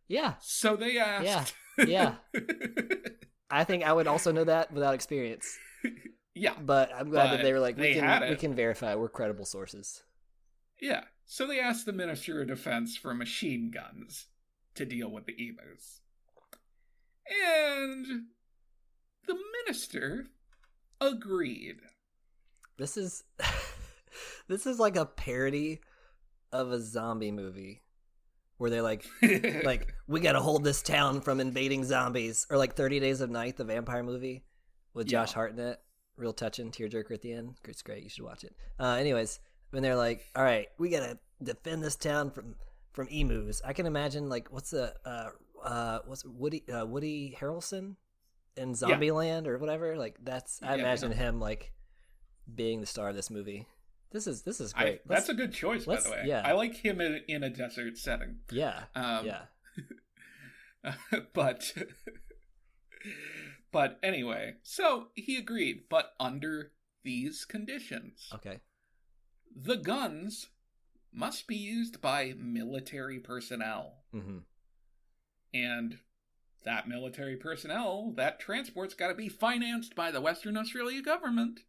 Yeah. So they asked... Yeah. I think I would also know that without experience. Yeah. But I'm glad that they were like, we we can verify. We're credible sources. Yeah. So they asked the Minister of Defense for machine guns to deal with the emus. And the minister agreed. This is like a parody of a zombie movie where they're like we gotta hold this town from invading zombies, or like 30 Days of Night, the vampire movie with Josh Hartnett, real touching, tearjerker at the end. It's great, you should watch it. Anyways, when they're like, all right, we gotta defend this town from emus. I can imagine like what's Woody Harrelson in Zombieland or whatever. Like that's I imagine him like being the star of this movie. This is great. That's a good choice, by the way. Yeah. I like him in a desert setting. Yeah. But anyway, so he agreed, but under these conditions. Okay. The guns must be used by military personnel. Mm-hmm. And that military personnel, that transport's got to be financed by the Western Australia government.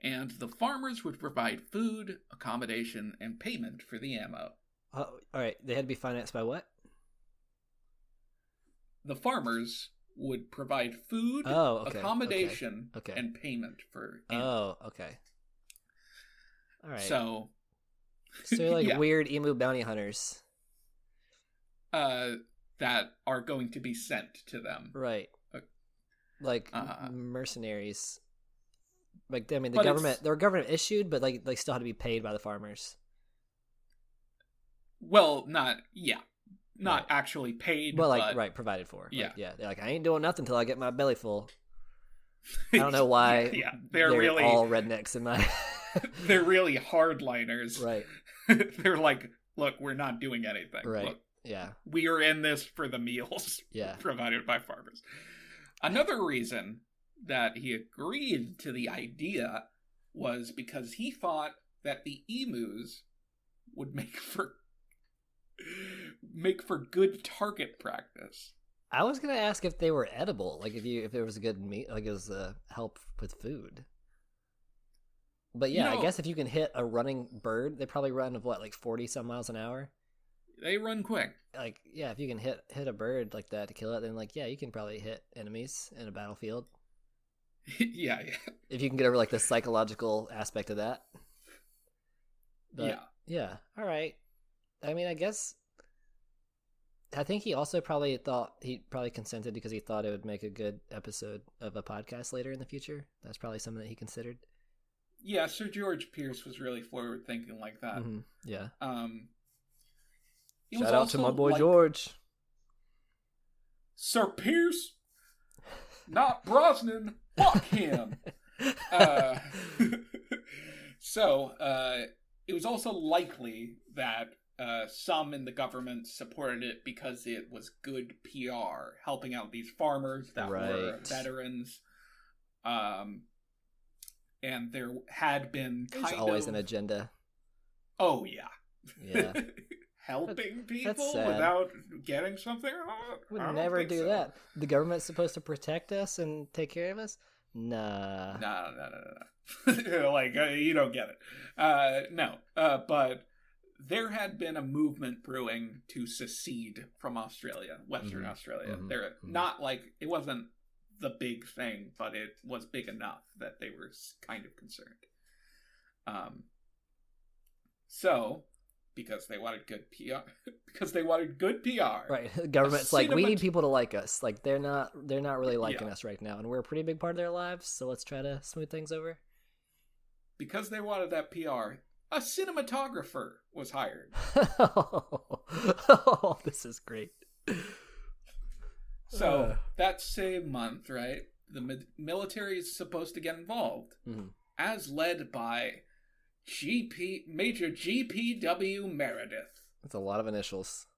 And the farmers would provide food, accommodation, and payment for the ammo. All right, they had to be financed by what? The farmers would provide food, accommodation, and payment for ammo. Oh, okay. All right. So they're like weird emu bounty hunters. That are going to be sent to them. Right. Like mercenaries. Like, I mean, they're government issued, but like they still had to be paid by the farmers. Well, not actually paid. Well, but, provided for. Yeah. Like, they're like, I ain't doing nothing until I get my belly full. I don't know why. They're really all rednecks in my. They're really hardliners. Right. They're like, look, we're not doing anything. Right. Look, yeah. We are in this for the meals. Yeah. Provided by farmers. Another reason that he agreed to the idea was because he thought that the emus would make for good target practice. I was gonna ask if they were edible, like if there was a good meat, like it was help with food. But yeah, I guess if you can hit a running bird, they probably run of 40 some miles an hour. They run quick. Like, yeah, if you can hit a bird like that to kill it, then you can probably hit enemies in a battlefield. Yeah. If you can get over the psychological aspect of that. But, yeah. All right. I mean, I think he also probably consented because he thought it would make a good episode of a podcast later in the future. That's probably something that he considered. Yeah, Sir George Pierce was really forward thinking like that. Mm-hmm. Yeah. Shout out to my boy George. Sir Pierce, not Brosnan. Fuck him. So it was also likely that some in the government supported it because it was good PR, helping out these farmers that were veterans. And there had been There's always an agenda. Oh, yeah. Yeah. Helping people without getting something? Would never do that. The government's supposed to protect us and take care of us? Nah. No. You don't get it. No. But there had been a movement brewing to secede from Australia, Western Australia. Mm-hmm. They're not it wasn't the big thing, but it was big enough that they were kind of concerned. So, because they wanted good PR, Right, the government's like, we need people to like us. Like they're not really liking us right now, and we're a pretty big part of their lives. So let's try to smooth things over. Because they wanted that PR, a cinematographer was hired. Oh, this is great. So that same month, right? The military is supposed to get involved, as led by Major GPW Meredith. That's a lot of initials.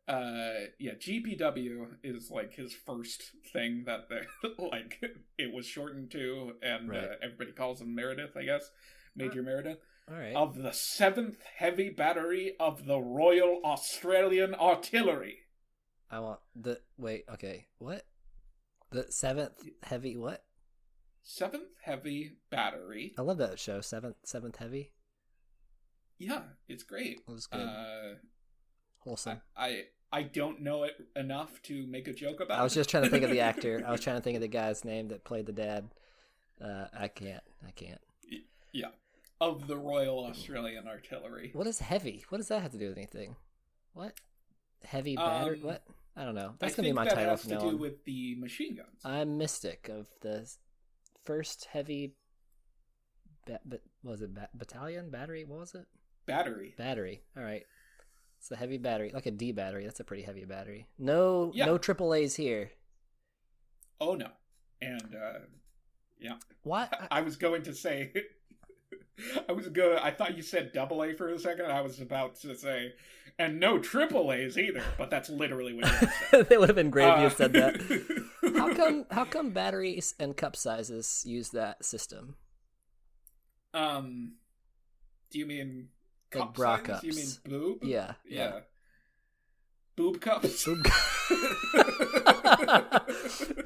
Yeah, GPW is like his first thing that like it was shortened to, and everybody calls him Meredith, I guess. Major Meredith. All right. Of the 7th Heavy Battery of the Royal Australian Artillery. I want okay, what? The 7th Heavy what? 7th Heavy Battery. I love that show, 7th Heavy. Yeah, it's great. It was good. Wholesome. I don't know it enough to make a joke about it. I was just trying to think of the actor. I was trying to think of the guy's name that played the dad. I can't. Yeah. Of the Royal Australian Artillery. What is heavy? What does that have to do with anything? What? Heavy battery? What? I don't know. That's going to be my title from now on. That has to do with the machine guns. I'm Mystic of the first heavy... what was it? Battalion? Battery? What was it? Battery. All right. It's a heavy battery. Like a D battery. That's a pretty heavy battery. No triple A's here. Oh, no. And, yeah. What? I was going to say... I thought you said double A for a second. I was about to say, and no triple A's either, but that's literally what you said. It would have been great if you said that. How come batteries and cup sizes use that system? Do you mean like bra sizes? cups? You mean boob? Yeah. Boob cups?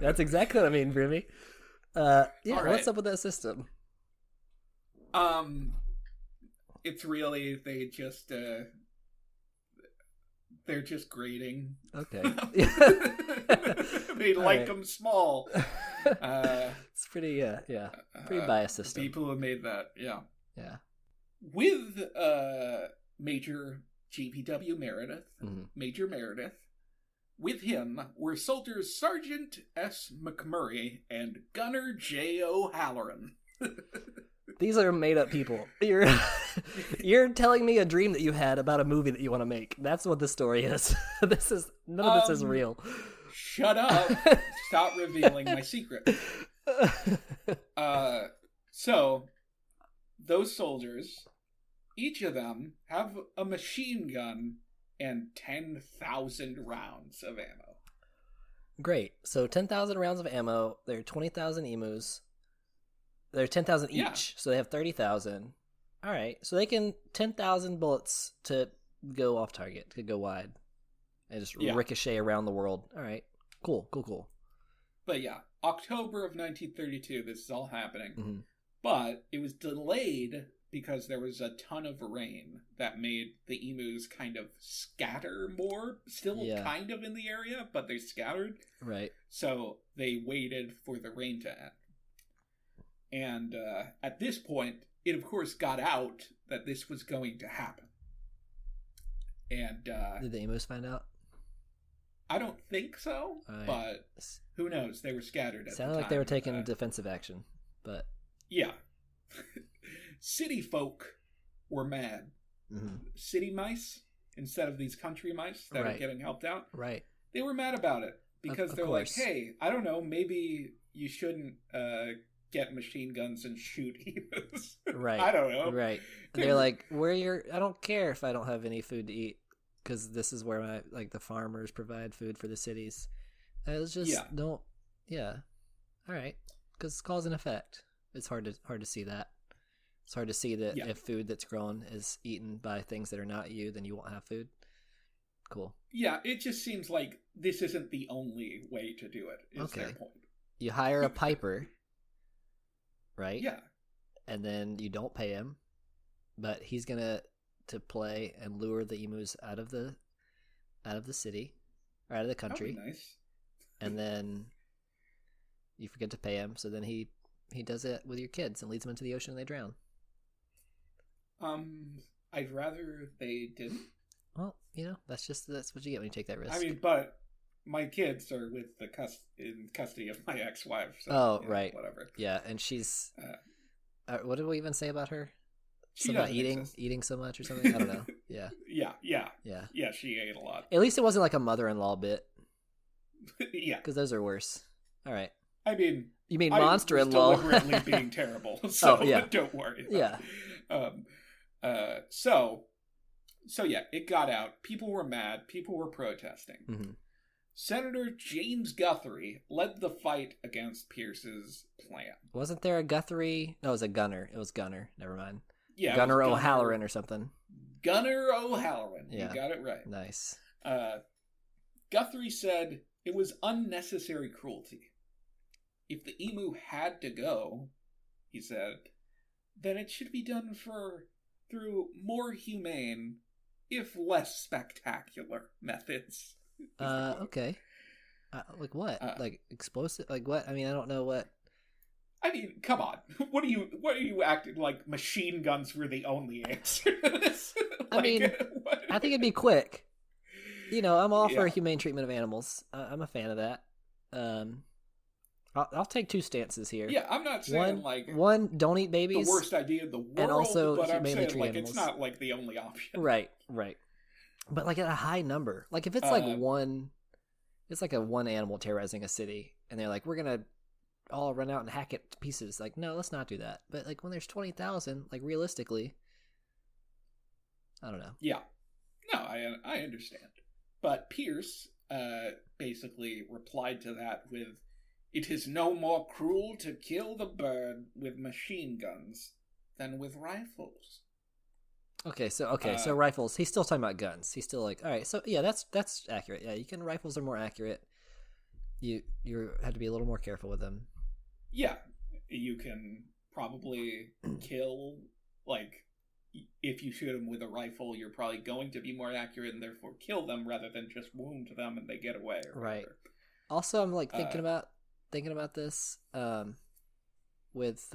That's exactly what I mean, Broomy. Yeah, right. What's up with that system? It's really they're just grading. Okay. They like them small. It's pretty pretty biased system. People who made that, yeah. With Major GPW Meredith, Major Meredith, with him were soldiers Sergeant S. McMurray and Gunner J. O'Halloran. These are made up people. You're telling me a dream that you had about a movie that you want to make. That's what the story is. None of this is real. Shut up. Stop revealing my secret. So those soldiers, each of them have a machine gun and 10,000 rounds of ammo. Great. So 10,000 rounds of ammo. There are 20,000 emus. They're 10,000 each, so they have 30,000. All right, so they can 10,000 bullets to go off target, to go wide, and just ricochet around the world. All right, cool. But yeah, October of 1932, this is all happening. But it was delayed because there was a ton of rain that made the emus kind of scatter more, still kind of in the area, but they scattered. Right. So they waited for the rain to end. And at this point, it of course got out that this was going to happen. And did the emus find out? I don't think so, but who knows? They were scattered at the time. Sounded like they were taking defensive action, but... Yeah. City folk were mad. City mice, instead of these country mice that are getting helped out. Right. They were mad about it because they're like, hey, I don't know, maybe you shouldn't... get machine guns and shoot emus. Right. I don't know. Right. They're like, I don't care if I don't have any food to eat because this is where the farmers provide food for the cities. It's just all right. Because cause and effect. It's hard to see that. It's hard to see that if food that's grown is eaten by things that are not you, then you won't have food. Cool. Yeah, it just seems like this isn't the only way to do it, is their point. You hire a piper, right? Yeah. And then you don't pay him, but he's gonna play and lure the emus out of the city, or out of the country. That would be nice. And then you forget to pay him, so then he does it with your kids and leads them into the ocean and they drown. I'd rather they didn't. Well, that's what you get when you take that risk. I mean, but my kids are with in custody of my ex-wife. So, right. Whatever. Yeah, and she's. What did we even say about her? She Something about eating so much or something. I don't know. Yeah. Yeah. She ate a lot. At least it wasn't like a mother-in-law bit. Yeah, because those are worse. All right. I mean, you mean monster-in-law? Deliberately being terrible. So don't worry. Yeah. So yeah, it got out. People were mad. People were protesting. Mm-hmm. Senator James Guthrie led the fight against Pierce's plan. Wasn't there a Guthrie? No, it was a Gunner. It was Gunner. Never mind. Yeah, Gunner O'Halloran or something. Gunner O'Halloran. Yeah. You got it right. Nice. Guthrie said it was unnecessary cruelty. If the emu had to go, he said, then it should be done through more humane, if less spectacular methods. Okay. Like what? Like explosive? Like what? I mean, I don't know what. I mean, come on. What are you acting like machine guns were the only answer to this? I mean, I think it'd be quick. I'm all for humane treatment of animals. I'm a fan of that. I'll take two stances here. Yeah, I'm not saying one, don't eat babies. The worst idea in the world, and also but I'm saying treat animals. It's not like the only option. Right. But like at a high number, like if it's like it's like a one animal terrorizing a city, and they're like, we're gonna all run out and hack it to pieces. Like, no, let's not do that. But like when there's 20,000, like realistically, I don't know. Yeah, no, I understand. But Pierce basically replied to that with, "It is no more cruel to kill the bird with machine guns than with rifles." Okay, so rifles. He's still talking about guns. He's still like, all right, so yeah, that's accurate. Yeah, rifles are more accurate. You have to be a little more careful with them. Yeah, you can probably kill, like, if you shoot them with a rifle, you're probably going to be more accurate and therefore kill them rather than just wound them and they get away. Right. Also, I'm like thinking about this with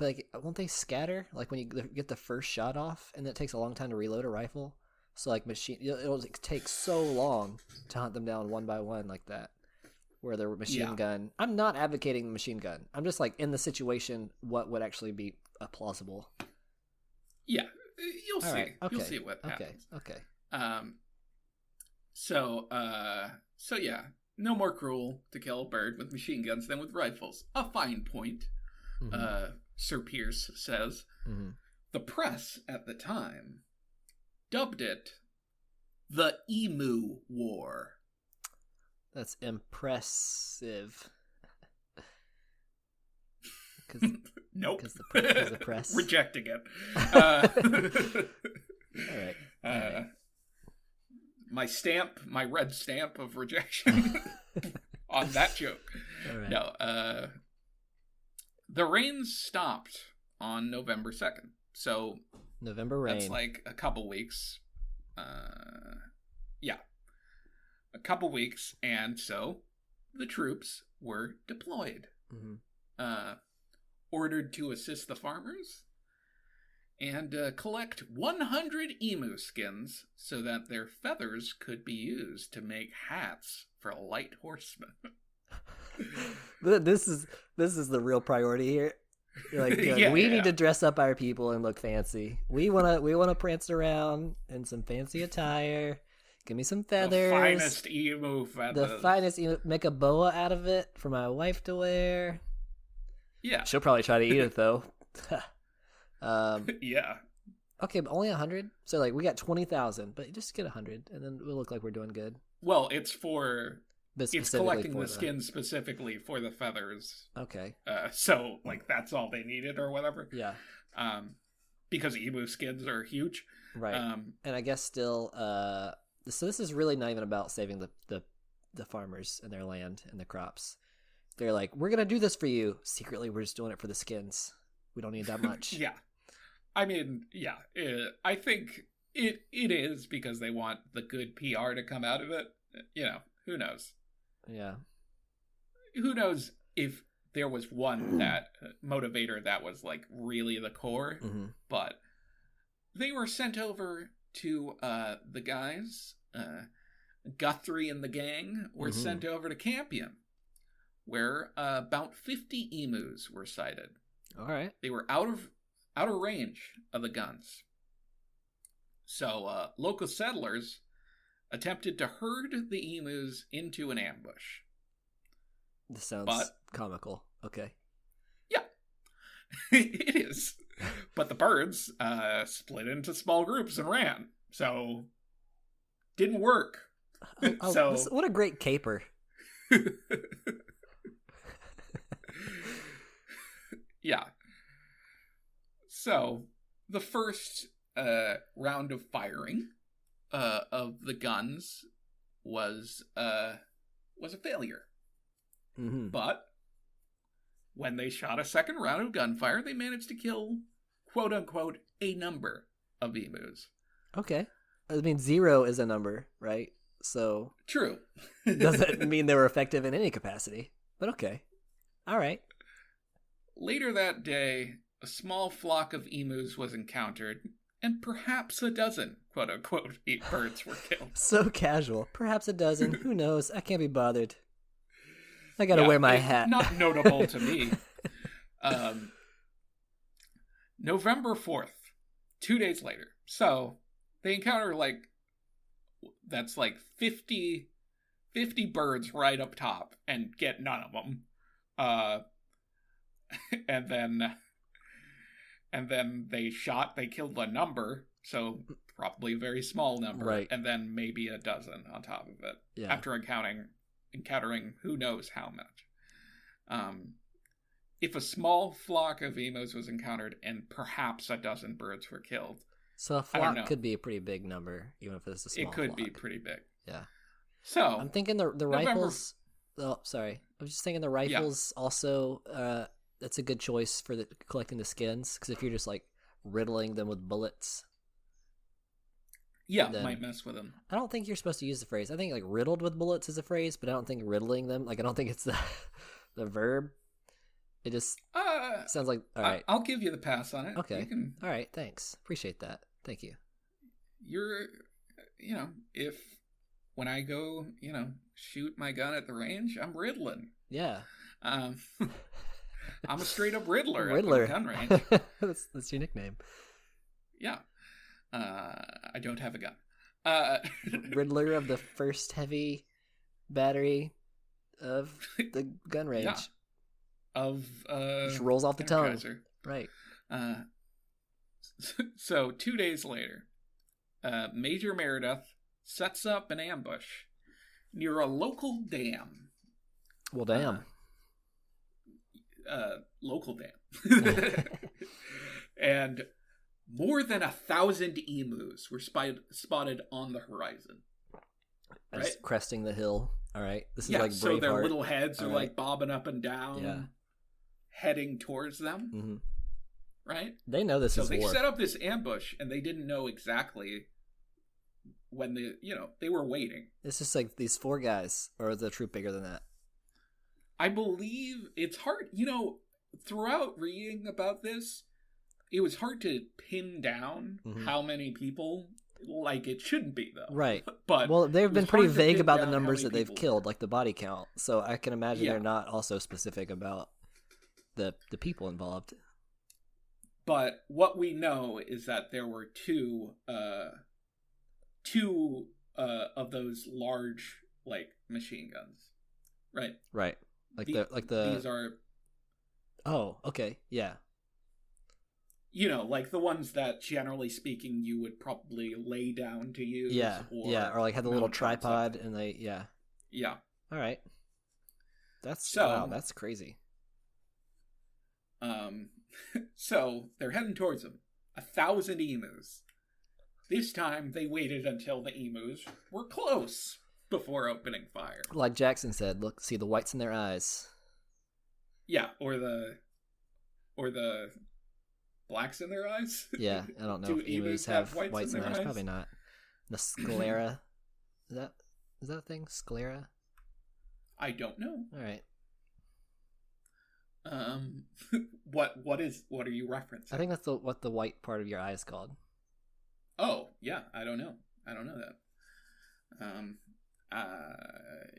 like, won't they scatter? Like when you get the first shot off, and it takes a long time to reload a rifle. So like it'll take so long to hunt them down one by one like that. Where the machine gun. I'm not advocating the machine gun. I'm just like in the situation, what would actually be plausible. Yeah, you'll see. Right. Okay. You'll see what happens. Okay. So yeah, no more cruel to kill a bird with machine guns than with rifles. A fine point. Mm-hmm. Sir Pierce says. Mm-hmm. The press at the time dubbed it the Emu War. That's impressive. Nope. Because the press. Rejecting it. All right. My red stamp of rejection on that joke. All right. No, the rains stopped on November 2nd. So November rain. That's like a couple weeks. Yeah. A couple weeks, and so the troops were deployed. Mm-hmm. Ordered to assist the farmers and collect 100 emu skins so that their feathers could be used to make hats for light horsemen. This is the real priority here. Like, we need to dress up our people and look fancy. We wanna prance around in some fancy attire. Give me some feathers. The finest emu feathers. The finest emu. Make a boa out of it for my wife to wear. Yeah. She'll probably try to eat it though. Yeah. Okay, but only 100. So like we got 20,000, but just get 100, and then we'll look like we're doing good. Well, it's collecting the skin specifically for the feathers. Okay. So like that's all they needed or whatever. Yeah. Because emu skins are huge. Right. And I guess still. So this is really not even about saving the farmers and their land and the crops. They're like, we're gonna do this for you. Secretly, we're just doing it for the skins. We don't need that much. Yeah. I mean, yeah. I think it is because they want the good PR to come out of it. Who knows? Yeah. who knows if there was one that motivator that was like really the core, but they were sent over to the guys. Guthrie and the gang were sent over to Campion, where about 50 emus were sighted. All right. They were out of range of the guns. So local settlers attempted to herd the emus into an ambush. This sounds comical. Okay. Yeah, it is. But the birds split into small groups and ran. So didn't work. What a great caper. Yeah. So the first round of firing of the guns was a failure. But when they shot a second round of gunfire, they managed to kill, quote unquote, a number of emus. Okay. I mean, 0 is a number, right? So true. Doesn't mean they were effective in any capacity, but okay. All right. Later that day, a small flock of emus was encountered, and perhaps a dozen, quote-unquote, birds were killed. So casual. Perhaps a dozen. Who knows? I can't be bothered. I gotta wear my hat. Not notable to me. November 4th, 2 days later. So they encounter that's 50 birds right up top and get none of them. And then they killed a number, so probably a very small number, right? And then maybe a dozen on top of it. Yeah. After encountering who knows how much. If a small flock of emus was encountered and perhaps a dozen birds were killed. So a flock could be a pretty big number, even if it's a small flock. It could be pretty big. Yeah. So I'm thinking the rifles. Oh, sorry. I was just thinking the rifles also. That's a good choice for collecting the skins, because if you're just riddling them with bullets. Yeah, might mess with them. I don't think you're supposed to use the phrase. I think riddled with bullets is a phrase, but I don't think riddling them. I don't think it's the verb. It just sounds like, all right. I'll give you the pass on it. Okay. All right. Thanks. Appreciate that. Thank you. You're, if when I go, shoot my gun at the range, I'm riddling. Yeah. I'm a straight up riddler. Riddler. At the gun range. That's your nickname. Yeah. I don't have a gun. Riddler of the first heavy battery of the gun range. Yeah. Just rolls off the tongue. Right. So 2 days later, Major Meredith sets up an ambush near a local dam. Well, damn. Local dam. And more than 1,000 emus were spotted on the horizon. Right? Just cresting the hill. All right. This is Braveheart. So their little heads are bobbing up and down, heading towards them. Mm-hmm. Right? They know this is war. So they set up this ambush, and they didn't know exactly when they were waiting. It's just these 4 guys, or is the troop bigger than that? I believe it's hard, throughout reading about this, it was hard to pin down how many people. It shouldn't be, though. Right. But they've been pretty vague about the numbers that they've killed, the body count. So I can imagine they're not also specific about the people involved. But what we know is that there were two of those large machine guns. Right. Right. These are. Oh, okay. Yeah. The ones that, generally speaking, you would probably lay down to use. Yeah, or have the little tripod, and Yeah. All right. Wow, that's crazy. So they're heading towards them. 1,000 emus. This time, they waited until the emus were close before opening fire. Like Jackson said, look, see the whites in their eyes. Yeah, or the blacks in their eyes? Yeah, I don't know Do if emus have whites in their eyes. Probably not. The sclera. Is that a thing? Sclera? I don't know. All right. Um, what are you referencing? I think that's what the white part of your eye is called. Oh, yeah, I don't know that.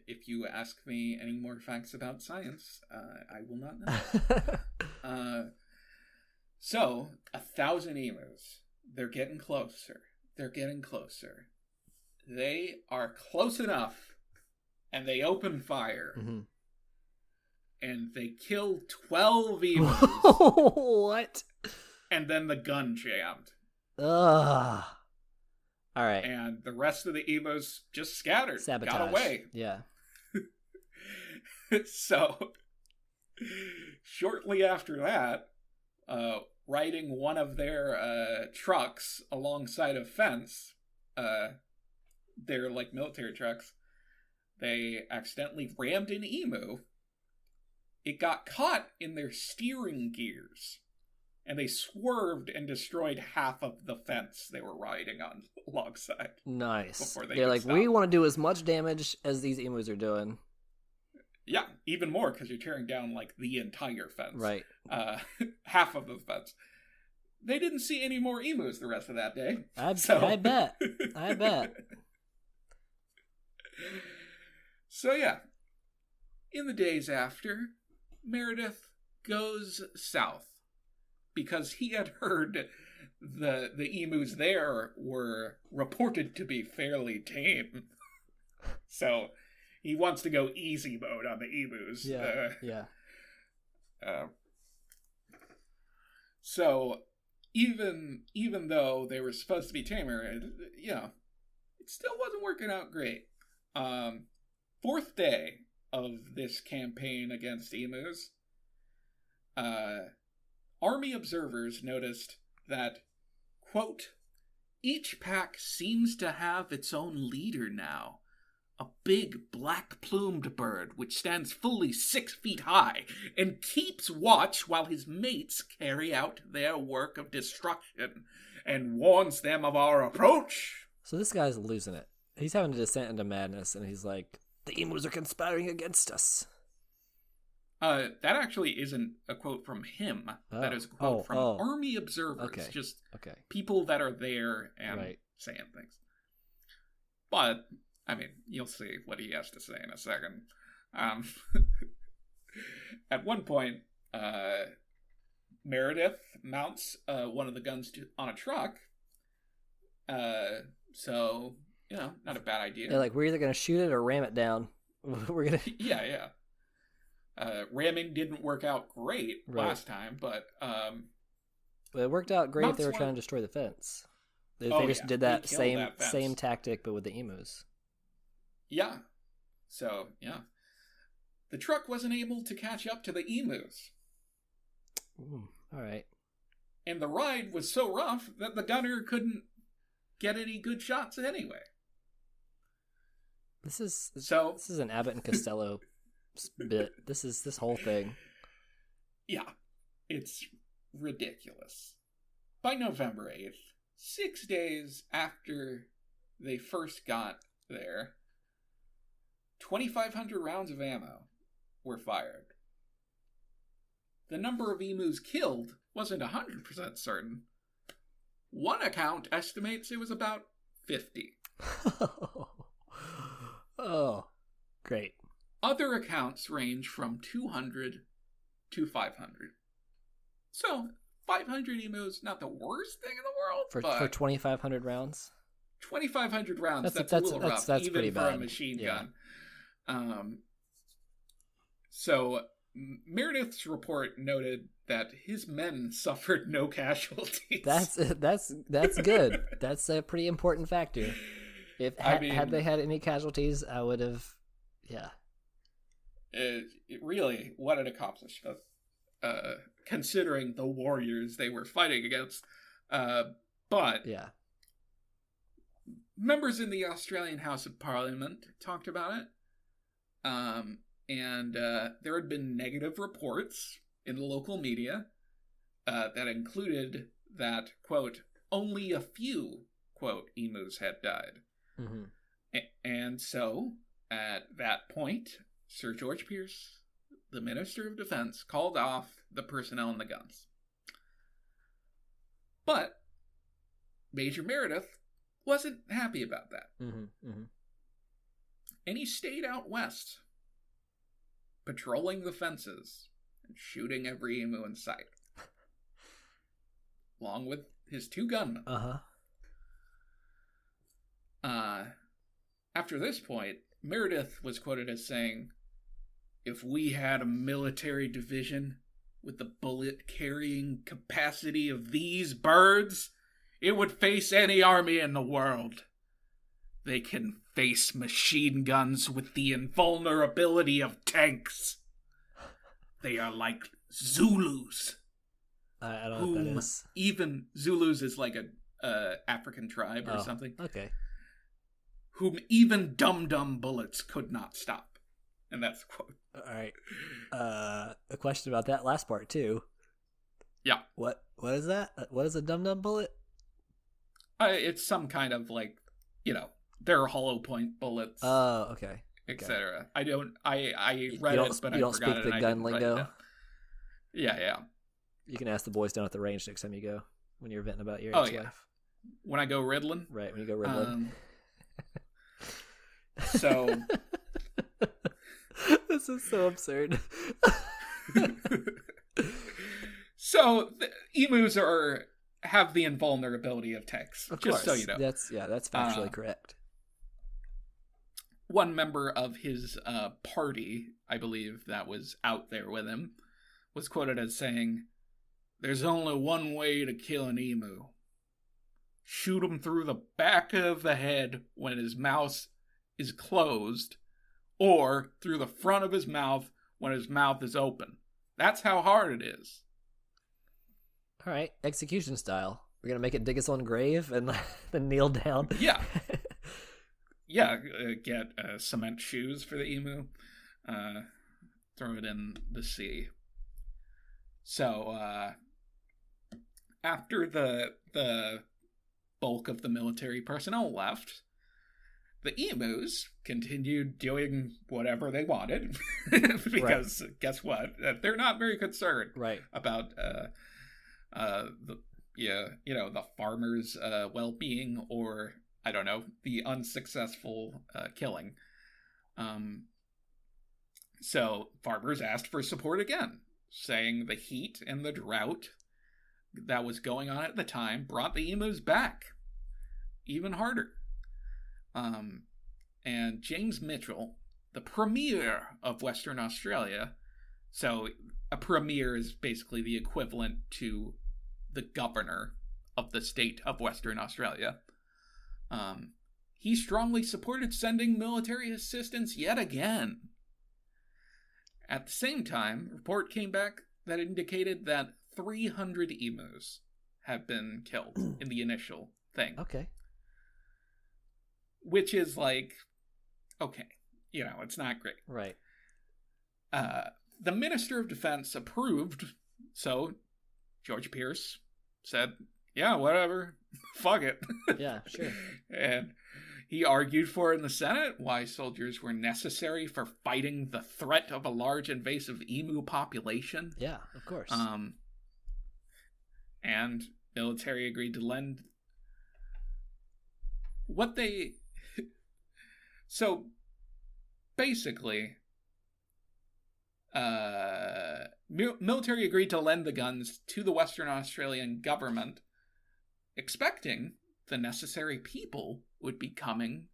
If you ask me any more facts about science, I will not know. So 1,000 emus. They're getting closer. They are close enough, and they open fire. Mm-hmm. And they kill 12 emus. What? And then the gun jammed. Ugh. All right. And the rest of the emus just scattered. Sabotage. Got away. Yeah. So, shortly after that, riding one of their trucks alongside a fence, they're like military trucks, they accidentally rammed an emu. It got caught in their steering gears, and they swerved and destroyed half of the fence they were riding on alongside. Nice. Before They're like, stop. we want to do as much damage as these emus are doing. Yeah, even more, because you're tearing down, like, the entire fence. Right. Half of the fence. They didn't see any more emus the rest of that day. I bet. I bet. So, yeah. In the days after, Meredith goes south because he had heard the emus there were reported to be fairly tame. So he wants to go easy mode on the emus. Yeah. So even though they were supposed to be tamer, it still wasn't working out great. Fourth day of this campaign against emus, army observers noticed that, quote, each pack seems to have its own leader now. A big black-plumed bird which stands fully 6 feet high and keeps watch while his mates carry out their work of destruction and warns them of our approach. So this guy's losing it. He's having a descent into madness, and he's like, the emus are conspiring against us. That actually isn't a quote from him. Oh. That is a quote from army observers. Okay. Just people that are there and saying things. But, I mean, you'll see what he has to say in a second. At one point, Meredith mounts one of the guns on a truck. So, not a bad idea. They're like, we're either going to shoot it or ram it down. We're going to... Yeah. Ramming didn't work out great last time, but... it worked out great if they were trying to destroy the fence. They just did that same tactic, but with the emus. Yeah. So, yeah. The truck wasn't able to catch up to the emus. Ooh, all right. And the ride was so rough that the gunner couldn't get any good shots anyway. This is an Abbott and Costello bit. This whole thing. Yeah. It's ridiculous. By November 8th, 6 days after they first got there, 2,500 rounds of ammo were fired. The number of emus killed wasn't 100% certain. One account estimates it was about 50. Oh, great. Other accounts range from 200 to 500. So, 500 emus, not the worst thing in the world. For 2,500 rounds? 2,500 rounds, that's a little rough, that's even pretty for bad. a machine gun. So, Meredith's report noted that his men suffered no casualties. That's good. That's a pretty important factor. Had they had any casualties, I would have, really, what an accomplishment. Considering the warriors they were fighting against. But members in the Australian House of Parliament talked about it. And there had been negative reports in the local media that included that, quote, only a few, quote, emus had died. Mm-hmm. And so, at that point, Sir George Pierce the Minister of Defense called off the personnel and the guns. But Major Meredith wasn't happy about that. And he stayed out west, patrolling the fences and shooting every emu in sight, along with his 2 gunmen. After this point, Meredith was quoted as saying, "If we had a military division with the bullet-carrying capacity of these birds, it would face any army in the world. They can face machine guns with the invulnerability of tanks. They are like Zulus." I don't know what that is. Even Zulus is like a African tribe or something. Okay. Whom even dum-dum bullets could not stop. And that's the quote. All right. A question about that last part too. Yeah. What is that? What is a dum-dum bullet? It's some kind of like, they're hollow point bullets. Oh, okay. Etc. I read it, but I forgot it. You don't speak the gun lingo? Yeah. You can ask the boys down at the range next time you go, when you're venting about your ex-wife. Yeah. When I go riddling? Right, when you go riddling. So... This is so absurd. So, the emus have the invulnerability of tanks. Of just course. So you know. That's factually correct. One member of his party, I believe, that was out there with him, was quoted as saying, "There's only one way to kill an emu. Shoot him through the back of the head when his mouth is closed, or through the front of his mouth when his mouth is open. That's how hard it is." All right, execution style. We're going to make it dig its own grave and then kneel down. Yeah. Get cement shoes for the emu. Throw it in the sea. So, after the bulk of the military personnel left, the emus continued doing whatever they wanted. Because guess what? They're not very concerned about the farmers' well-being, or I don't know, the unsuccessful killing. So farmers asked for support again, saying the heat and the drought that was going on at the time brought the emus back even harder. And James Mitchell, the Premier of Western Australia, so a Premier is basically the equivalent to the governor of the state of Western Australia. He strongly supported sending military assistance yet again. At the same time, a report came back that indicated that 300 emus have been killed in the initial thing. Okay. Which is like, okay, it's not great. Right. The Minister of Defense approved, so George Pierce said, yeah, whatever, fuck it. Yeah, sure. And he argued for in the Senate why soldiers were necessary for fighting the threat of a large invasive emu population. Yeah, of course. And military agreed to lend so basically, military agreed to lend the guns to the Western Australian government, expecting the necessary people would be coming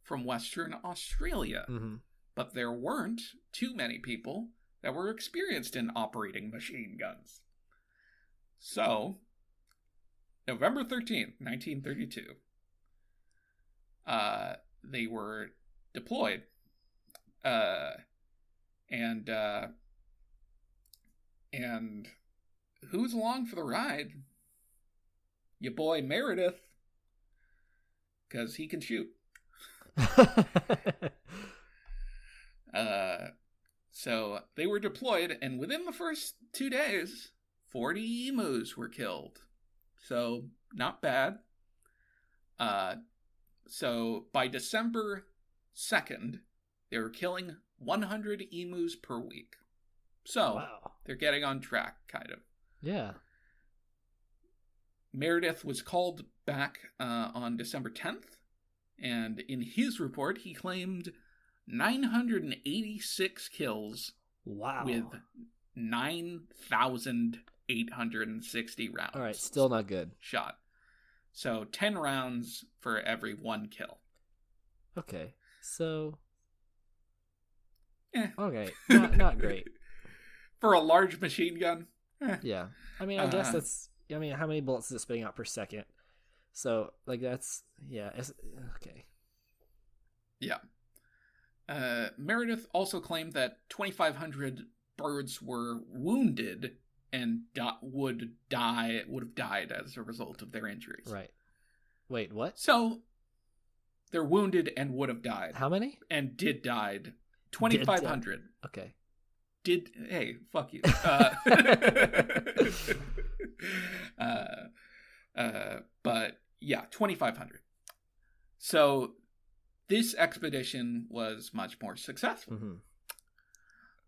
from Western Australia. Mm-hmm. But there weren't too many people that were experienced in operating machine guns. So, November 13th, 1932, they were deployed. And who's along for the ride? Your boy Meredith, because he can shoot. So they were deployed, and within the first 2 days, 40 emus were killed. So not bad. So by December 2nd, they were killing 100 emus per week. So Wow. they're getting on track, kind of. Yeah. Meredith was called back on December 10th, and in his report, he claimed 986 kills Wow. with 9,860 rounds. All right, still not good. Shot. So 10 rounds for every 1 kill. Okay, so Eh. okay, not great. For a large machine gun? Yeah, I mean, I guess that's. I mean, how many bullets is it spitting out per second? So, like, that's it's, okay. Yeah. Meredith also claimed that 2,500 birds were wounded and would have died as a result of their injuries. Right. Wait, what? So they're wounded and would have died. How many? And did died. 2,500. Okay. Hey, fuck you. But yeah, 2,500. So this expedition was much more successful.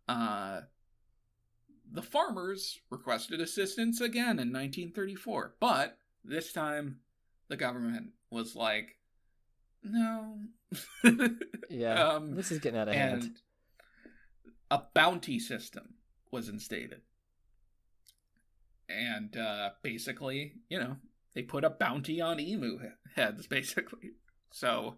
Mm-hmm. The farmers requested assistance again in 1934, but this time the government was like, no. Yeah, this is getting out of hand. And a bounty system was instated. And basically, they put a bounty on emu heads, basically. So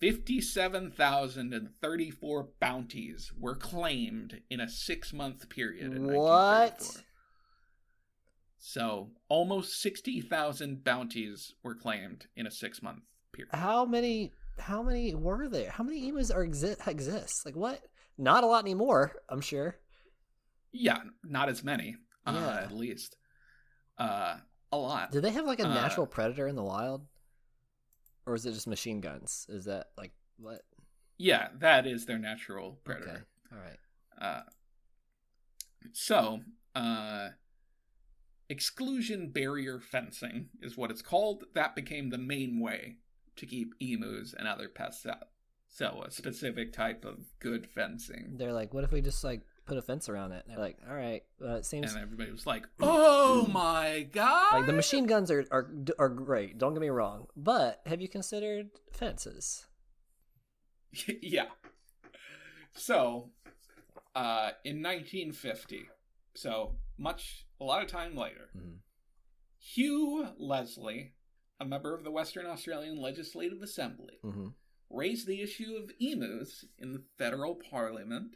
57,034 bounties were claimed in a 6-month period in 1934. So almost 60,000 bounties were claimed in a 6-month period. How many were there? How many emus exist? Like, what? Not a lot anymore, I'm sure. Yeah, not as many, at least. A lot. Do they have like a natural predator in the wild? Or is it just machine guns? Is that like what? Yeah, that is their natural predator. Okay. All right. So, exclusion barrier fencing is what it's called. That became the main way to keep emus and other pests out. So, a specific type of good fencing. They're like, what if we just like put a fence around it? And they're like, all right, it seems. And everybody was like, "Oh my god!" Like the machine guns are great. Don't get me wrong, but have you considered fences? Yeah. So, in 1950, so a lot of time later, Hugh Leslie, a member of the Western Australian Legislative Assembly, raised the issue of emus in the federal parliament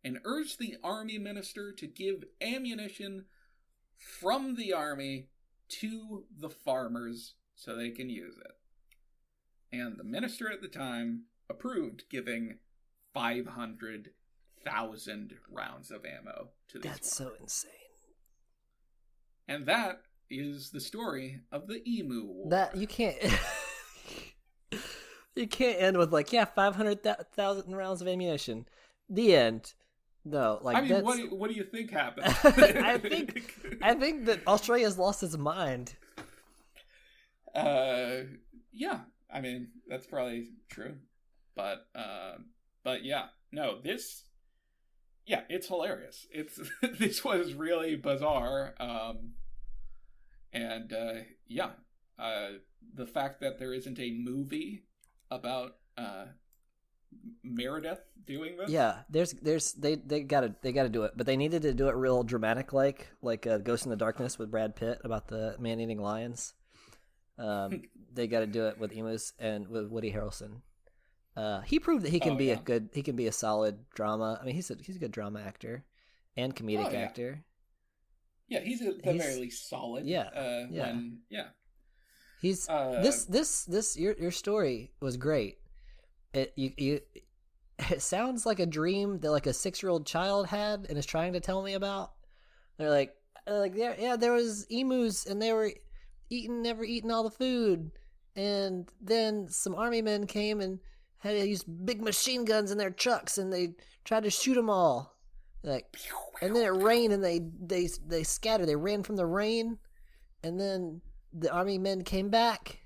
and urged the army minister to give ammunition from the army to the farmers so they can use it. And the minister at the time approved giving 500,000 rounds of ammo to these That's farmers. so insane. And that is the story of the Emu War. That you can't you can't end with like 500,000 rounds of ammunition. The end. No, like I mean, that's... what do you think happened? I think that Australia's lost its mind. Yeah. I mean, that's probably true. But yeah. No, it's hilarious. This was really bizarre. The fact that there isn't a movie about Meredith doing this. Yeah, they gotta do it, but they needed to do it real dramatic, like Ghost in the Darkness with Brad Pitt about the man-eating lions. They got to do it with emus and with Woody Harrelson. He proved that he can be a solid drama. I mean, he's a good drama actor and comedic actor. Yeah, he's at the very least solid. Yeah, He's this your story was great. It sounds like a dream that like a 6-year-old child had and is trying to tell me about. They're like there was emus and they were eating all the food, and then some army men came and had to use big machine guns in their trucks and they tried to shoot them all. Like, and then it rained and they scattered. They ran from the rain, and then the army men came back,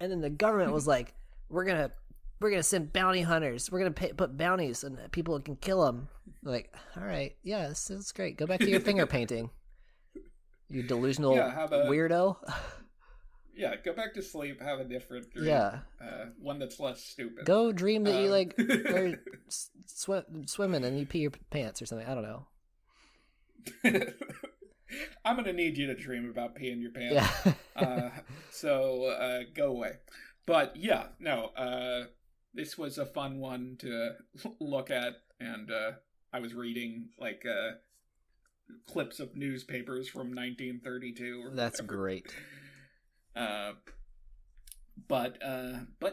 and then the government was like, "We're gonna we're gonna send bounty hunters. We're gonna put bounties and people can kill them. Like, all right, yeah, this is great. Go back to your finger painting. You delusional weirdo. Yeah, go back to sleep. Have a different dream. Yeah, one that's less stupid. Go dream that you like are swimming and you pee your pants or something. I don't know. I'm gonna need you to dream about peeing your pants. Yeah. So go away. But yeah, no. This was a fun one to look at, and I was reading like clips of newspapers from 1932. That's great. But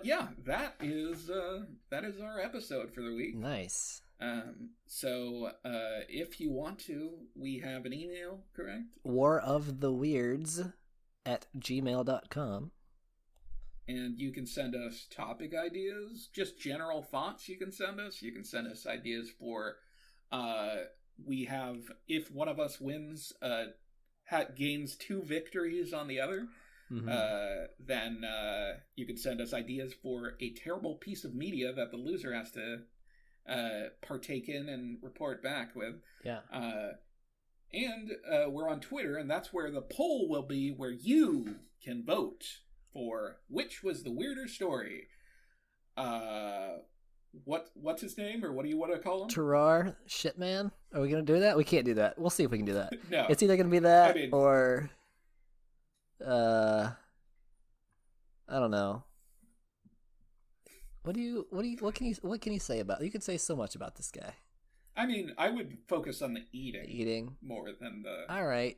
yeah, that is our episode for the week. Nice. So if you want to, we have an email, correct? waroftheweirds@gmail.com. And you can send us topic ideas, just general thoughts you can send us. You can send us ideas for, we have, if one of us wins, gains 2 victories on the other, then you can send us ideas for a terrible piece of media that the loser has to partake in and report back with. Yeah. And we're on Twitter, and that's where the poll will be, where you can vote for which was the weirder story. What's his name, or what do you want to call him? Tarrare Shitman? Are we going to do that? We can't do that. We'll see if we can do that. No. It's either going to be that or I don't know. What can you say about? You can say so much about this guy. I mean, I would focus on the eating. Eating more than the. All right.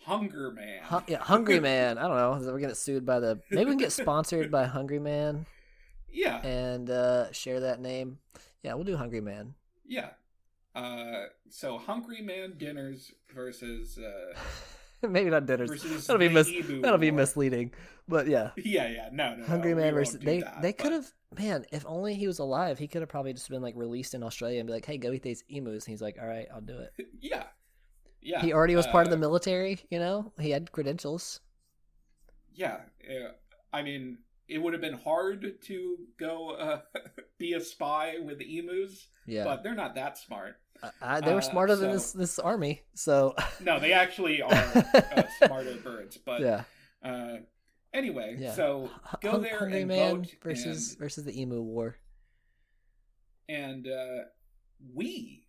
Hunger Man. Hungry Man. I don't know. We're gonna get sued by the. Maybe we can get sponsored by Hungry Man. Yeah. And share that name. Yeah, we'll do Hungry Man. Yeah. So Hungry Man dinners versus. Maybe not dinners. That'll be misleading. But yeah. Yeah. No. Hungry Man versus they could have. Man, if only he was alive, he could have probably just been like released in Australia and be like, "Hey, go eat these emus." And he's like, "All right, I'll do it." Yeah. He already was part of the military. You know, he had credentials. Yeah. I mean, it would have been hard to go be a spy with the emus. Yeah. But they're not that smart. They were smarter than this army. So no, they actually are smarter birds. But yeah. Anyway, yeah. So go there Hungry and Man vote versus the Emu War. And we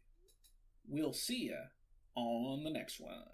will see you on the next one.